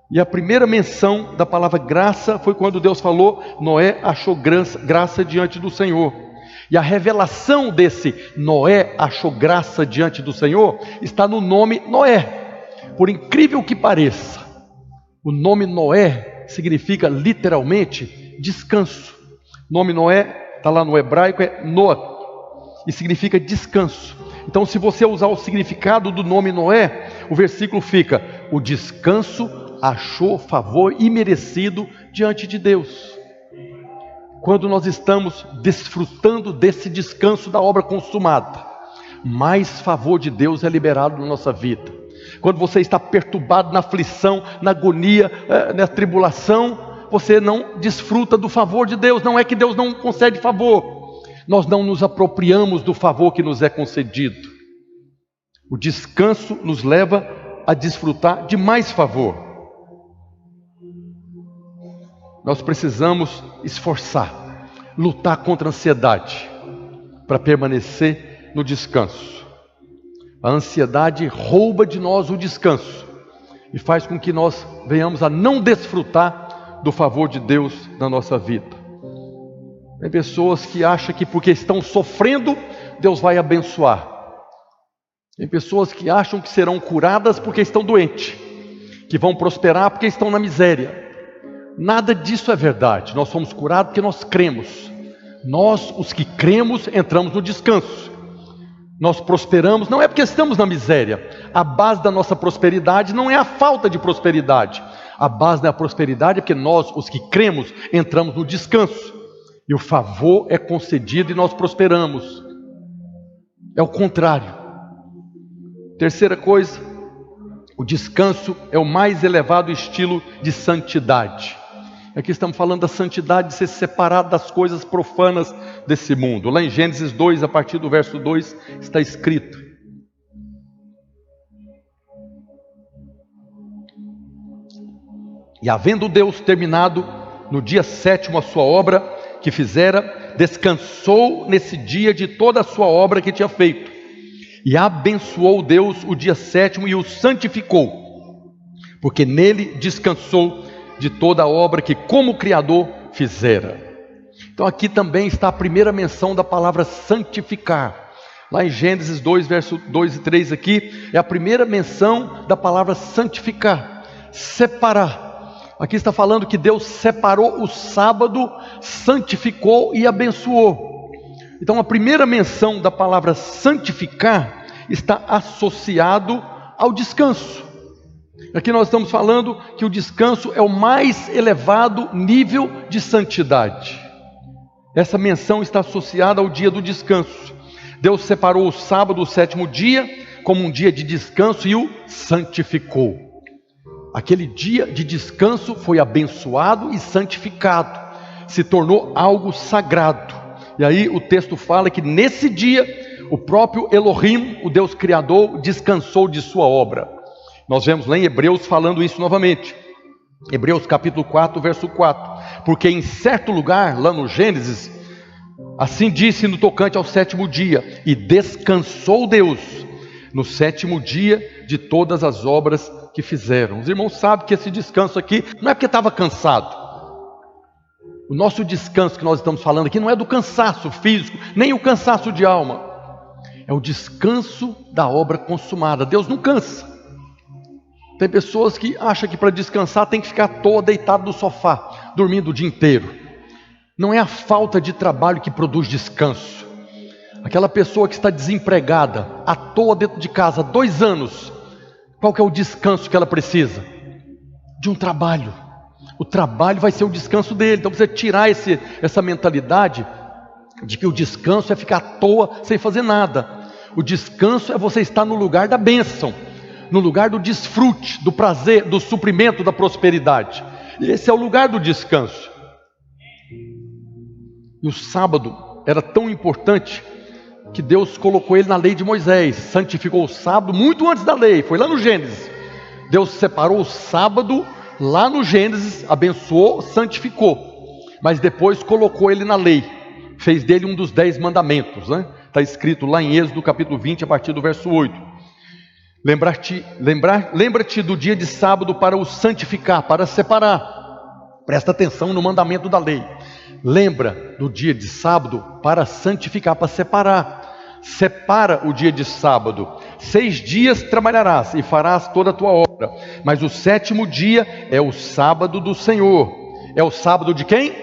Speaker 1: E a primeira menção da palavra graça foi quando Deus falou: Noé achou graça diante do Senhor. E a revelação desse Noé achou graça diante do Senhor está no nome Noé. Por incrível que pareça, o nome Noé significa literalmente descanso. O nome Noé, está lá no hebraico, é Noah, e significa descanso. Então, se você usar o significado do nome Noé, o versículo fica: o descanso achou favor imerecido diante de Deus. Quando nós estamos desfrutando desse descanso da obra consumada, mais favor de Deus é liberado na nossa vida. Quando você está perturbado na aflição, na agonia, na tribulação, você não desfruta do favor de Deus. Não é que Deus não concede favor, nós não nos apropriamos do favor que nos é concedido. O descanso nos leva a desfrutar de mais favor. Nós precisamos esforçar, lutar contra a ansiedade, para permanecer no descanso. A ansiedade rouba de nós o descanso e faz com que nós venhamos a não desfrutar do favor de Deus na nossa vida. Tem pessoas que acham que porque estão sofrendo, Deus vai abençoar. Tem pessoas que acham que serão curadas porque estão doentes, que vão prosperar porque estão na miséria. Nada disso é verdade. Nós somos curados porque nós cremos. Nós, os que cremos, entramos no descanso. Nós prosperamos, não é porque estamos na miséria. A base da nossa prosperidade não é a falta de prosperidade. A base da prosperidade é porque nós, os que cremos, entramos no descanso. E o favor é concedido e nós prosperamos. É o contrário. Terceira coisa, o descanso é o mais elevado estilo de santidade. Aqui estamos falando da santidade de ser separado das coisas profanas desse mundo. Lá em Gênesis 2, a partir do verso 2, está escrito: e havendo Deus terminado no dia 7º a sua obra que fizera, descansou nesse dia de toda a sua obra que tinha feito. E abençoou Deus o dia 7º e o santificou, porque nele descansou de toda a obra que como Criador fizera. Então aqui também está a primeira menção da palavra santificar. Lá em Gênesis 2, verso 2 e 3 aqui, é a primeira menção da palavra santificar, separar. Aqui está falando que Deus separou o sábado, santificou e abençoou. Então a primeira menção da palavra santificar está associado ao descanso. Aqui nós estamos falando que o descanso é o mais elevado nível de santidade. Essa menção está associada ao dia do descanso. Deus separou o sábado, o 7º dia, como um dia de descanso e o santificou. Aquele dia de descanso foi abençoado e santificado, se tornou algo sagrado. E aí o texto fala que nesse dia o próprio Elohim, o Deus Criador, descansou de sua obra. Nós vemos lá em Hebreus falando isso novamente. Hebreus capítulo 4, verso 4. Porque em certo lugar, lá no Gênesis, assim disse no tocante ao 7º dia: e descansou Deus no 7º dia de todas as obras que fizeram. Os irmãos sabem que esse descanso aqui não é porque estava cansado. O nosso descanso que nós estamos falando aqui não é do cansaço físico, nem o cansaço de alma. É o descanso da obra consumada. Deus não cansa. Tem pessoas que acham que para descansar tem que ficar à toa deitado no sofá, dormindo o dia inteiro. Não é a falta de trabalho que produz descanso. Aquela pessoa que está desempregada, à toa dentro de casa há 2 anos, qual que é o descanso que ela precisa? De um trabalho. O trabalho vai ser o descanso dele. Então precisa tirar essa mentalidade de que o descanso é ficar à toa sem fazer nada. O descanso é você estar no lugar da bênção, no lugar do desfrute, do prazer, do suprimento, da prosperidade. Esse é o lugar do descanso. E o sábado era tão importante que Deus colocou ele na lei de Moisés, santificou o sábado muito antes da lei, foi lá no Gênesis. Deus separou o sábado lá no Gênesis, abençoou, santificou, mas depois colocou ele na lei, fez dele um dos 10 mandamentos, né? Está escrito lá em Êxodo capítulo 20, a partir do verso 8. Lembra-te do dia de sábado para o santificar, para separar. Presta atenção no mandamento da lei. Lembra do dia de sábado para santificar, para separar. Separa o dia de sábado. 6 dias trabalharás e farás toda a tua obra, mas o 7º dia é o sábado do Senhor. É o sábado de quem?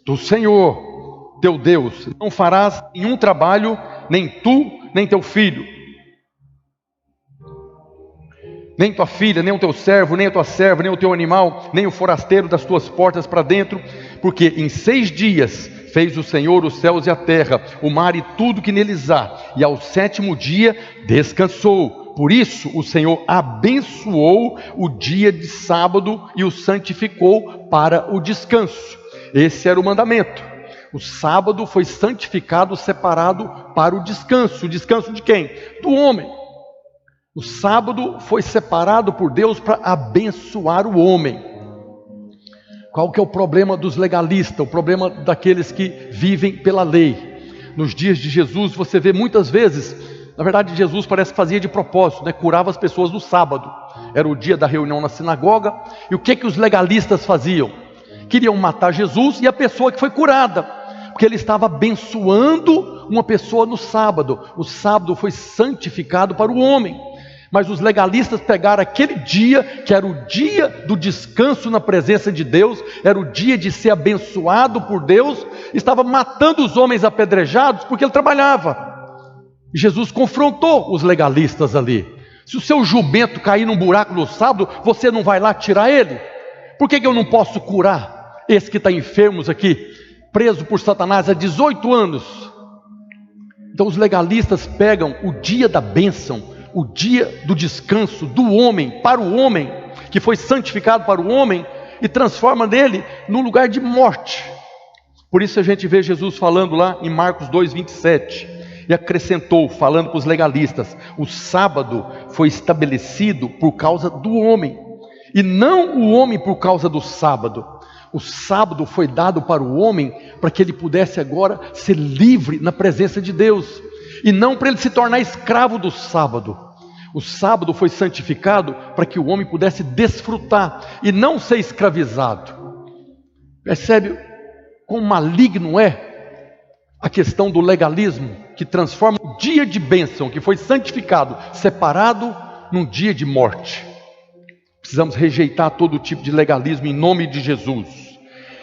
Speaker 1: Do Senhor teu Deus. Não farás nenhum trabalho, nem tu, nem teu filho, nem tua filha, nem o teu servo, nem a tua serva, nem o teu animal, nem o forasteiro das tuas portas para dentro, porque em 6 dias fez o Senhor os céus e a terra, o mar e tudo que neles há, e ao 7º dia descansou. Por isso o Senhor abençoou o dia de sábado e o santificou para o descanso. Esse era o mandamento. O sábado foi santificado, separado para o descanso. O descanso de quem? Do homem. O sábado foi separado por Deus para abençoar o homem. Qual que é o problema dos legalistas? O problema daqueles que vivem pela lei. Nos dias de Jesus você vê muitas vezes, na verdade Jesus parece que fazia de propósito, né? Curava as pessoas no sábado. Era o dia da reunião na sinagoga. E o que os legalistas faziam? Queriam matar Jesus e a pessoa que foi curada, porque ele estava abençoando uma pessoa no sábado. O sábado foi santificado para o homem. Mas os legalistas pegaram aquele dia, que era o dia do descanso na presença de Deus, era o dia de ser abençoado por Deus, estava matando os homens apedrejados porque ele trabalhava. E Jesus confrontou os legalistas ali. Se o seu jumento cair num buraco no sábado, você não vai lá tirar ele? Por que eu não posso curar esse que está enfermo aqui, preso por Satanás há 18 anos? Então os legalistas pegam o dia da bênção, o dia do descanso do homem, para o homem, que foi santificado para o homem, e transforma nele no lugar de morte. Por isso a gente vê Jesus falando lá em Marcos 2:27, e acrescentou, falando para os legalistas: o sábado foi estabelecido por causa do homem, e não o homem por causa do sábado. O sábado foi dado para o homem, para que ele pudesse agora ser livre na presença de Deus, e não para ele se tornar escravo do sábado. O sábado foi santificado para que o homem pudesse desfrutar e não ser escravizado. Percebe quão maligno é a questão do legalismo, que transforma o dia de bênção, que foi santificado, separado, num dia de morte. Precisamos rejeitar todo tipo de legalismo em nome de Jesus.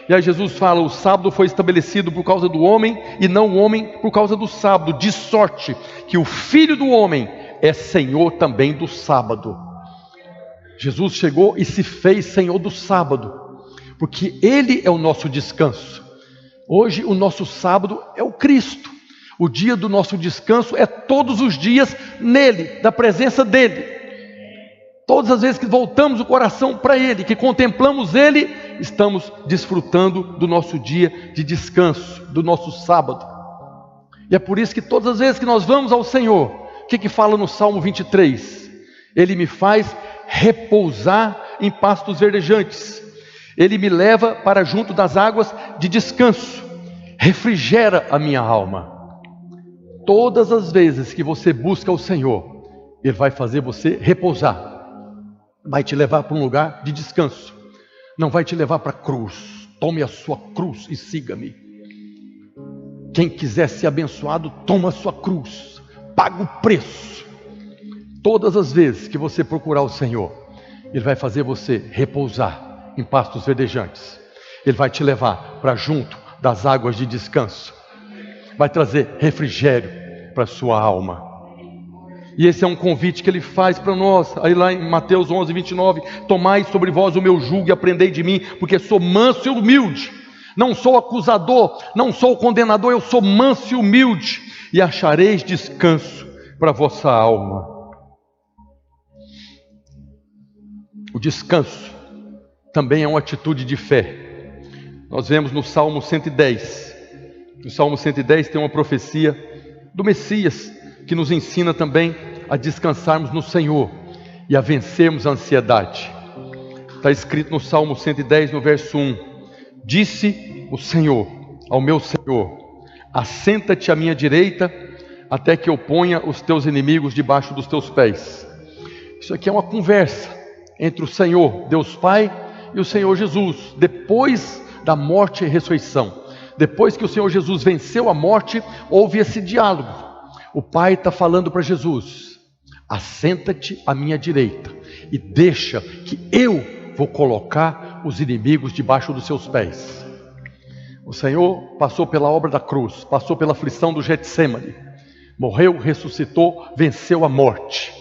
Speaker 1: E aí Jesus fala: o sábado foi estabelecido por causa do homem, e não o homem por causa do sábado, de sorte que o Filho do homem é Senhor também do sábado. Jesus chegou e se fez Senhor do sábado, porque Ele é o nosso descanso. Hoje o nosso sábado é o Cristo. O dia do nosso descanso é todos os dias nele, da presença dEle. Todas as vezes que voltamos o coração para Ele, que contemplamos Ele, estamos desfrutando do nosso dia de descanso, do nosso sábado. E é por isso que todas as vezes que nós vamos ao Senhor, o que fala no Salmo 23? Ele me faz repousar em pastos verdejantes. Ele me leva para junto das águas de descanso. Refrigera a minha alma. Todas as vezes que você busca o Senhor, Ele vai fazer você repousar. Vai te levar para um lugar de descanso. Não vai te levar para a cruz. Tome a sua cruz e siga-me. Quem quiser ser abençoado, toma a sua cruz. Paga o preço. Todas as vezes que você procurar o Senhor, Ele vai fazer você repousar em pastos verdejantes. Ele vai te levar para junto das águas de descanso. Vai trazer refrigério para a sua alma. E esse é um convite que ele faz para nós, aí lá em Mateus 11, 29, tomai sobre vós o meu jugo e aprendei de mim, porque sou manso e humilde, não sou acusador, não sou condenador, eu sou manso e humilde, e achareis descanso para a vossa alma. O descanso também é uma atitude de fé. Nós vemos no Salmo 110, no Salmo 110 tem uma profecia do Messias, que nos ensina também a descansarmos no Senhor e a vencermos a ansiedade. Está escrito no Salmo 110, no verso 1: disse o Senhor ao meu Senhor, assenta-te à minha direita, até que eu ponha os teus inimigos debaixo dos teus pés. Isso aqui é uma conversa entre o Senhor, Deus Pai, e o Senhor Jesus, depois da morte e ressurreição. Depois que o Senhor Jesus venceu a morte, houve esse diálogo. O Pai está falando para Jesus: assenta-te à minha direita e deixa que eu vou colocar os inimigos debaixo dos seus pés. O Senhor passou pela obra da cruz, passou pela aflição do Getsêmani, morreu, ressuscitou, venceu a morte.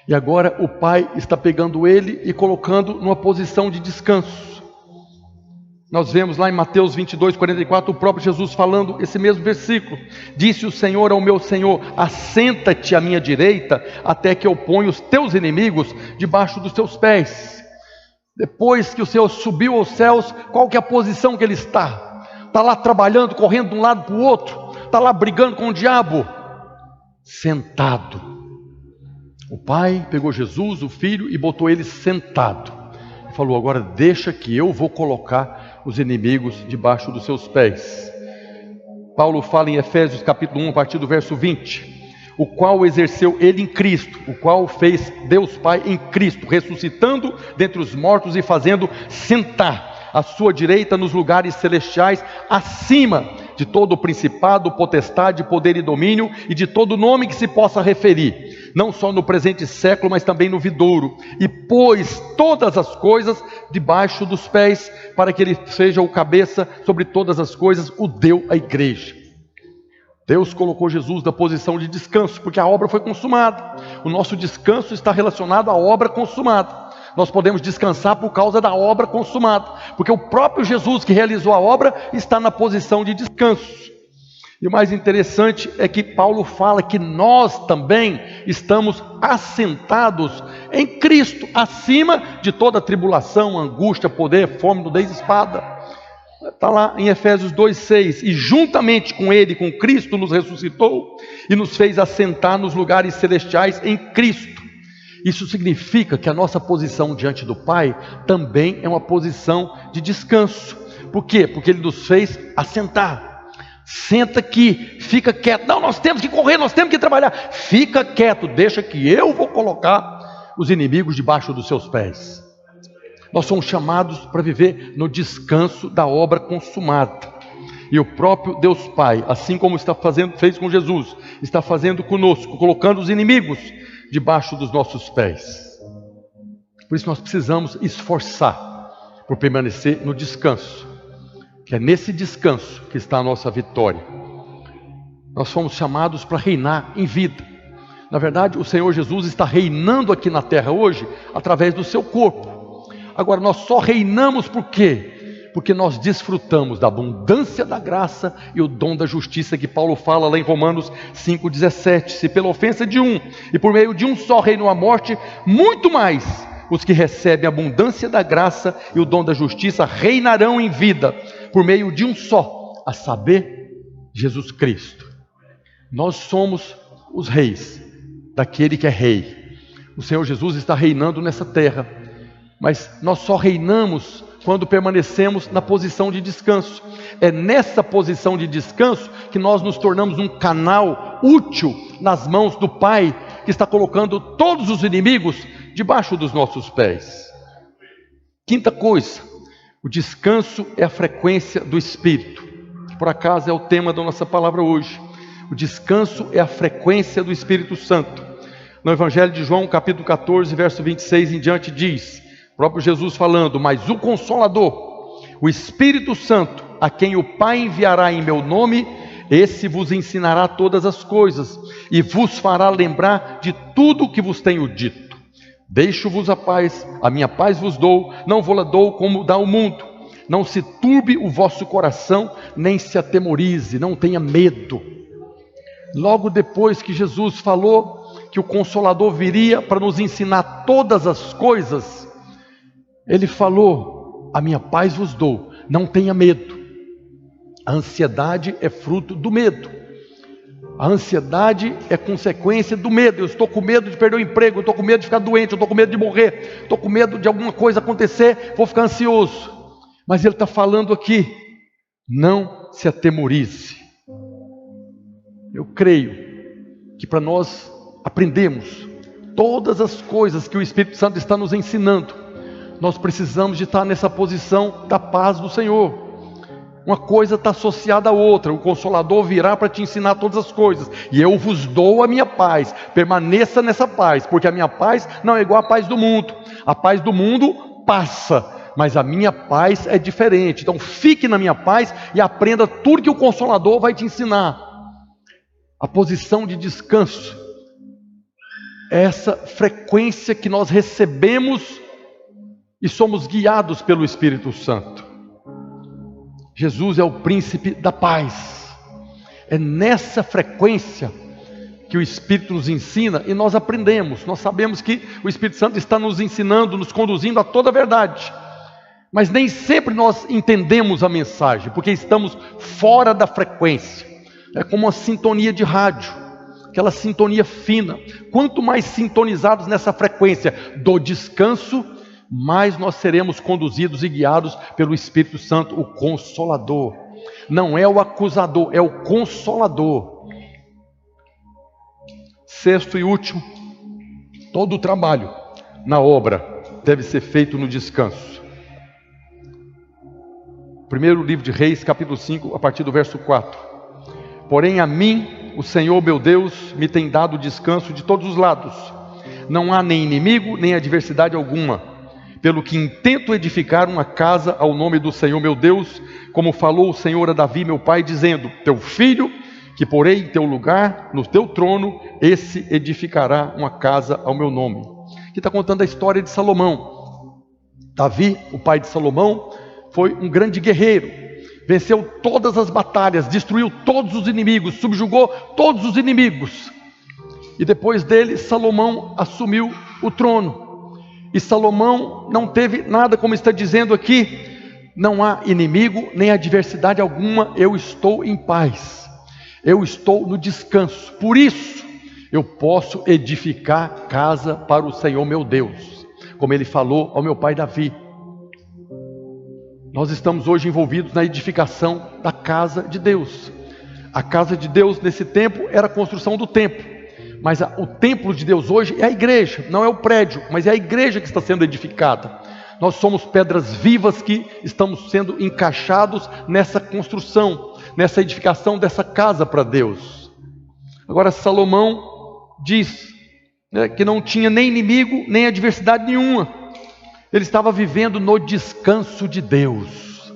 Speaker 1: E agora o Pai está pegando ele e colocando numa posição de descanso. Nós vemos lá em Mateus 22, 44, o próprio Jesus falando esse mesmo versículo. Disse o Senhor ao meu Senhor: assenta-te à minha direita, até que eu ponha os teus inimigos debaixo dos teus pés. Depois que o Senhor subiu aos céus, qual que é a posição que ele está? Está lá trabalhando, correndo de um lado para o outro? Está lá brigando com o diabo? Sentado. O Pai pegou Jesus, o Filho, e botou ele sentado. E falou: agora deixa que eu vou colocar os inimigos debaixo dos seus pés. Paulo fala em Efésios capítulo 1, a partir do verso 20, o qual exerceu ele em Cristo, o qual fez Deus Pai em Cristo, ressuscitando dentre os mortos e fazendo sentar à sua direita nos lugares celestiais, acima de todo o principado, potestade, poder e domínio, e de todo nome que se possa referir, não só no presente século, mas também no vindouro, e pôs todas as coisas debaixo dos pés, para que ele seja o cabeça sobre todas as coisas, o deu à igreja. Deus colocou Jesus na posição de descanso, porque a obra foi consumada. O nosso descanso está relacionado à obra consumada. Nós podemos descansar por causa da obra consumada, porque o próprio Jesus que realizou a obra está na posição de descanso. E o mais interessante é que Paulo fala que nós também estamos assentados em Cristo, acima de toda tribulação, angústia, poder, fome, nudez e espada. Está lá em Efésios 2,6, e juntamente com ele, com Cristo, nos ressuscitou e nos fez assentar nos lugares celestiais em Cristo. Isso significa que a nossa posição diante do Pai também é uma posição de descanso. Por quê? Porque Ele nos fez assentar. Senta aqui, fica quieto. Não, nós temos que correr, nós temos que trabalhar. Fica quieto, deixa que eu vou colocar os inimigos debaixo dos seus pés. Nós somos chamados para viver no descanso da obra consumada. E o próprio Deus Pai, assim como fez com Jesus, está fazendo conosco, colocando os inimigos debaixo dos nossos pés. Por isso nós precisamos esforçar por permanecer no descanso, que é nesse descanso que está a nossa vitória. Nós fomos chamados para reinar em vida. Na verdade, o Senhor Jesus está reinando aqui na terra hoje através do seu corpo. Agora, nós só reinamos por quê? Porque nós desfrutamos da abundância da graça e o dom da justiça que Paulo fala lá em Romanos 5,17. Se pela ofensa de um e por meio de um só reinou a morte, muito mais os que recebem a abundância da graça e o dom da justiça reinarão em vida por meio de um só, a saber, Jesus Cristo. Nós somos os reis daquele que é rei. O Senhor Jesus está reinando nessa terra, mas nós só reinamos quando permanecemos na posição de descanso. É nessa posição de descanso que nós nos tornamos um canal útil nas mãos do Pai, que está colocando todos os inimigos debaixo dos nossos pés. Quinta coisa, o descanso é a frequência do Espírito, que por acaso é o tema da nossa palavra hoje. O descanso é a frequência do Espírito Santo. No Evangelho de João, capítulo 14, verso 26 em diante, diz, o próprio Jesus falando, mas o Consolador, o Espírito Santo, a quem o Pai enviará em meu nome, esse vos ensinará todas as coisas e vos fará lembrar de tudo o que vos tenho dito. Deixo-vos a paz, a minha paz vos dou, não vou-la dou como dá o mundo. Não se turbe o vosso coração, nem se atemorize, não tenha medo. Logo depois que Jesus falou que o Consolador viria para nos ensinar todas as coisas, Ele falou: a minha paz vos dou, não tenha medo. A ansiedade é fruto do medo. A ansiedade é consequência do medo. Eu estou com medo de perder o emprego, eu estou com medo de ficar doente, eu estou com medo de morrer, estou com medo de alguma coisa acontecer, vou ficar ansioso. Mas Ele está falando aqui: não se atemorize. Eu creio que para nós aprendermos todas as coisas que o Espírito Santo está nos ensinando, nós precisamos de estar nessa posição da paz do Senhor. Uma coisa está associada à outra. O Consolador virá para te ensinar todas as coisas. E eu vos dou a minha paz. Permaneça nessa paz, porque a minha paz não é igual à paz do mundo. A paz do mundo passa, mas a minha paz é diferente. Então fique na minha paz e aprenda tudo que o Consolador vai te ensinar. A posição de descanso, essa frequência que nós recebemos e somos guiados pelo Espírito Santo. Jesus é o príncipe da paz. É nessa frequência que o Espírito nos ensina e nós aprendemos. Nós sabemos que o Espírito Santo está nos ensinando, nos conduzindo a toda a verdade. Mas nem sempre nós entendemos a mensagem, porque estamos fora da frequência. É como uma sintonia de rádio, aquela sintonia fina. Quanto mais sintonizados nessa frequência do descanso, mais nós seremos conduzidos e guiados pelo Espírito Santo, o Consolador. Não é o acusador, é o Consolador. Sexto e último, todo o trabalho na obra deve ser feito no descanso. Primeiro livro de Reis, capítulo 5, a partir do verso 4. Porém a mim, o Senhor meu Deus, me tem dado descanso de todos os lados. Não há nem inimigo, nem adversidade alguma. Pelo que intento edificar uma casa ao nome do Senhor meu Deus, como falou o Senhor a Davi meu pai, dizendo: teu filho, que porei em teu lugar, no teu trono, esse edificará uma casa ao meu nome. Aqui está contando a história de Salomão. Davi, o pai de Salomão, foi um grande guerreiro. Venceu todas as batalhas, destruiu todos os inimigos, subjugou todos os inimigos. E depois dele, Salomão assumiu o trono. E Salomão não teve nada, como está dizendo aqui: não há inimigo, nem adversidade alguma, eu estou em paz. Eu estou no descanso. Por isso, eu posso edificar casa para o Senhor meu Deus, como ele falou ao meu pai Davi. Nós estamos hoje envolvidos na edificação da casa de Deus. A casa de Deus nesse tempo era a construção do templo. Mas o templo de Deus hoje é a igreja, não é o prédio, mas é a igreja que está sendo edificada. Nós somos pedras vivas que estamos sendo encaixados nessa construção, nessa edificação dessa casa para Deus. Agora Salomão diz que não tinha nem inimigo, nem adversidade nenhuma. Ele estava vivendo no descanso de Deus.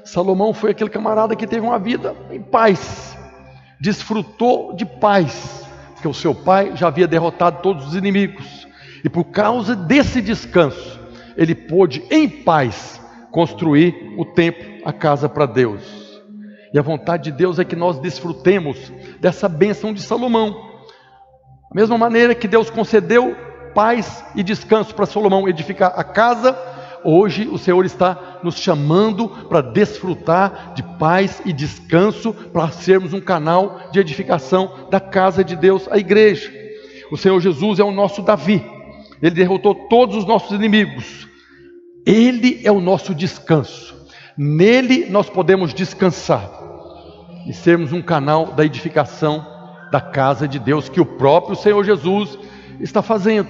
Speaker 1: Salomão foi aquele camarada que teve uma vida em paz, desfrutou de paz, porque o seu pai já havia derrotado todos os inimigos. E por causa desse descanso, ele pôde em paz construir o templo, a casa para Deus. E a vontade de Deus é que nós desfrutemos dessa bênção de Salomão. Da mesma maneira que Deus concedeu paz e descanso para Salomão edificar a casa, hoje o Senhor está nos chamando para desfrutar de paz e descanso, para sermos um canal de edificação da casa de Deus, a igreja. O Senhor Jesus é o nosso Davi. Ele derrotou todos os nossos inimigos. Ele é o nosso descanso. Nele nós podemos descansar e sermos um canal da edificação da casa de Deus, que o próprio Senhor Jesus está fazendo.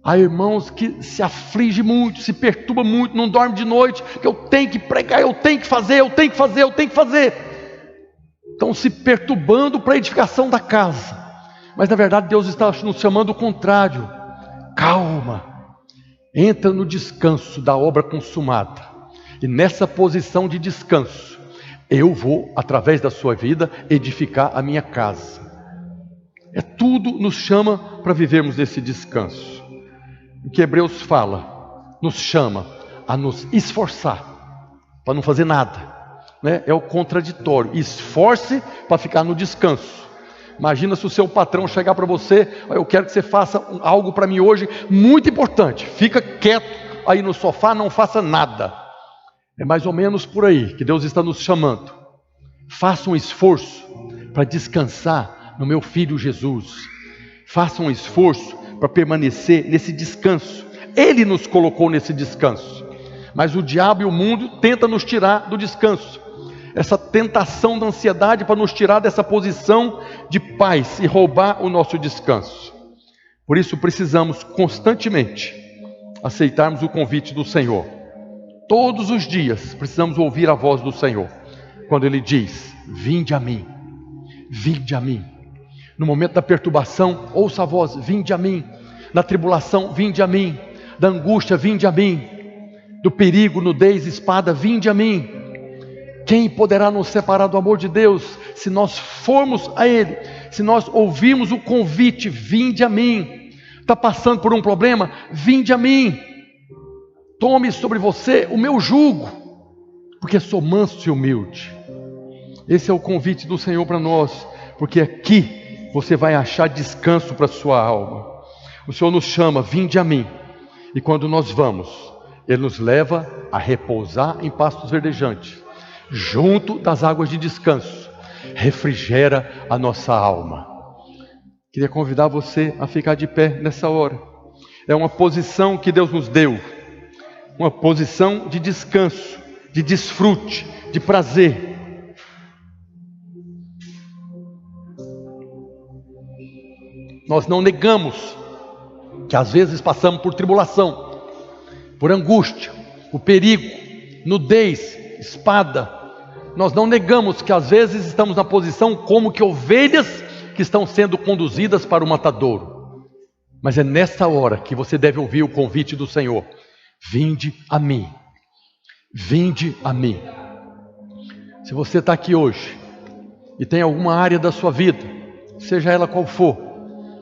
Speaker 1: Há irmãos que se afligem muito, se perturbam muito, não dormem de noite, que eu tenho que pregar, eu tenho que fazer. Estão se perturbando para a edificação da casa. Mas na verdade Deus está nos chamando o contrário. Calma, entra no descanso da obra consumada. E nessa posição de descanso, Eu vou, através da sua vida, edificar a minha casa. Tudo nos chama para vivermos nesse descanso. O que Hebreus fala, nos chama a nos esforçar para não fazer nada, né? É o contraditório. Esforce para ficar no descanso. Imagina se o seu patrão chegar para você: eu quero que você faça algo para mim hoje muito importante. Fica quieto aí no sofá, não faça nada. É mais ou menos por aí que Deus está nos chamando. Faça um esforço para descansar no meu Filho Jesus. Faça um esforço para permanecer nesse descanso. Ele nos colocou nesse descanso. Mas o diabo e o mundo tentam nos tirar do descanso. Essa tentação da ansiedade para nos tirar dessa posição de paz e roubar o nosso descanso. Por isso precisamos constantemente aceitarmos o convite do Senhor. Todos os dias precisamos ouvir a voz do Senhor, quando Ele diz: vinde a mim, vinde a mim. No momento da perturbação, ouça a voz: vinde a mim. Na tribulação, vinde a mim. Da angústia, vinde a mim. Do perigo, nudez, espada, vinde a mim. Quem poderá nos separar do amor de Deus, se nós formos a Ele, se nós ouvirmos o convite: vinde a mim. Está passando por um problema? Vinde a mim. Tome sobre você o meu jugo, porque sou manso e humilde. Esse é o convite do Senhor para nós, porque aqui você vai achar descanso para a sua alma. O Senhor nos chama: vinde a mim. E quando nós vamos, Ele nos leva a repousar em pastos verdejantes, junto das águas de descanso. Refrigera a nossa alma. Queria convidar você a ficar de pé nessa hora. É uma posição que Deus nos deu, uma posição de descanso, de desfrute, de prazer. Nós não negamos que às vezes passamos por tribulação, por angústia, por perigo, nudez, espada. Nós não negamos que às vezes estamos na posição como que ovelhas que estão sendo conduzidas para o matadouro. Mas é nessa hora que você deve ouvir o convite do Senhor: vinde a mim, vinde a mim. Se você está aqui hoje e tem alguma área da sua vida, seja ela qual for,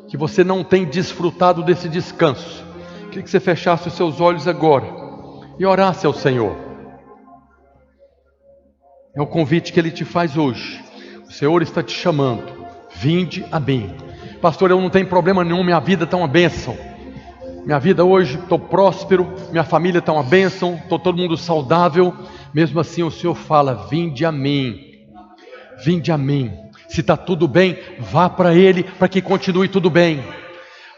Speaker 1: que você não tem desfrutado desse descanso, queria que você fechasse os seus olhos agora e orasse ao Senhor. É o convite que Ele te faz hoje. O Senhor está te chamando: vinde a mim. Pastor, eu não tenho problema nenhum, minha vida está uma bênção. Minha vida hoje, estou próspero, minha família está uma bênção, estou todo mundo saudável. Mesmo assim o Senhor fala: vinde a mim, vinde a mim. Se está tudo bem, vá para Ele, para que continue tudo bem,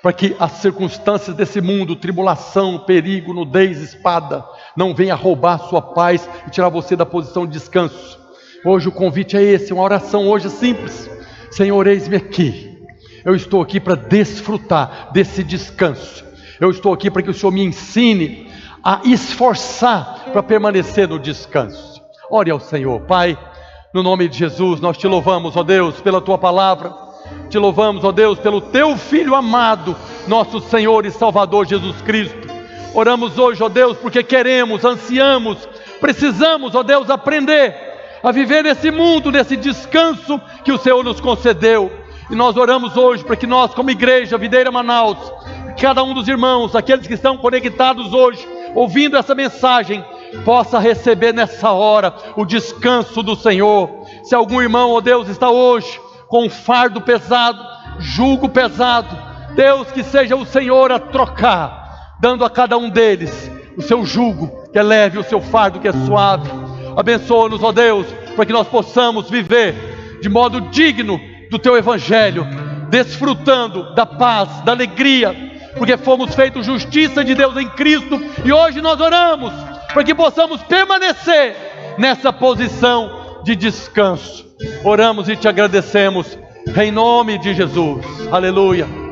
Speaker 1: para que as circunstâncias desse mundo, tribulação, perigo, nudez, espada, não venha roubar a sua paz e tirar você da posição de descanso. Hoje o convite é esse, uma oração hoje simples: Senhor, eis-me aqui, eu estou aqui para desfrutar desse descanso. Eu estou aqui para que o Senhor me ensine a esforçar para permanecer no descanso. Ore ao Senhor. Pai, no nome de Jesus, nós te louvamos, ó Deus, pela Tua palavra. Te louvamos, ó Deus, pelo Teu Filho amado, nosso Senhor e Salvador Jesus Cristo. Oramos hoje, ó Deus, porque queremos, ansiamos, precisamos, ó Deus, aprender a viver nesse mundo, nesse descanso que o Senhor nos concedeu. E nós oramos hoje para que nós, como igreja Videira Manaus, cada um dos irmãos, aqueles que estão conectados hoje, ouvindo essa mensagem, possa receber nessa hora o descanso do Senhor. Se algum irmão, ó Deus, está hoje com um fardo pesado, jugo pesado, Deus, que seja o Senhor a trocar, dando a cada um deles o seu jugo que é leve, o seu fardo que é suave. Abençoa-nos, ó Deus, para que nós possamos viver de modo digno do Teu Evangelho, desfrutando da paz, da alegria, porque fomos feitos justiça de Deus em Cristo. E hoje nós oramos para que possamos permanecer nessa posição de descanso. Oramos e te agradecemos em nome de Jesus. Aleluia.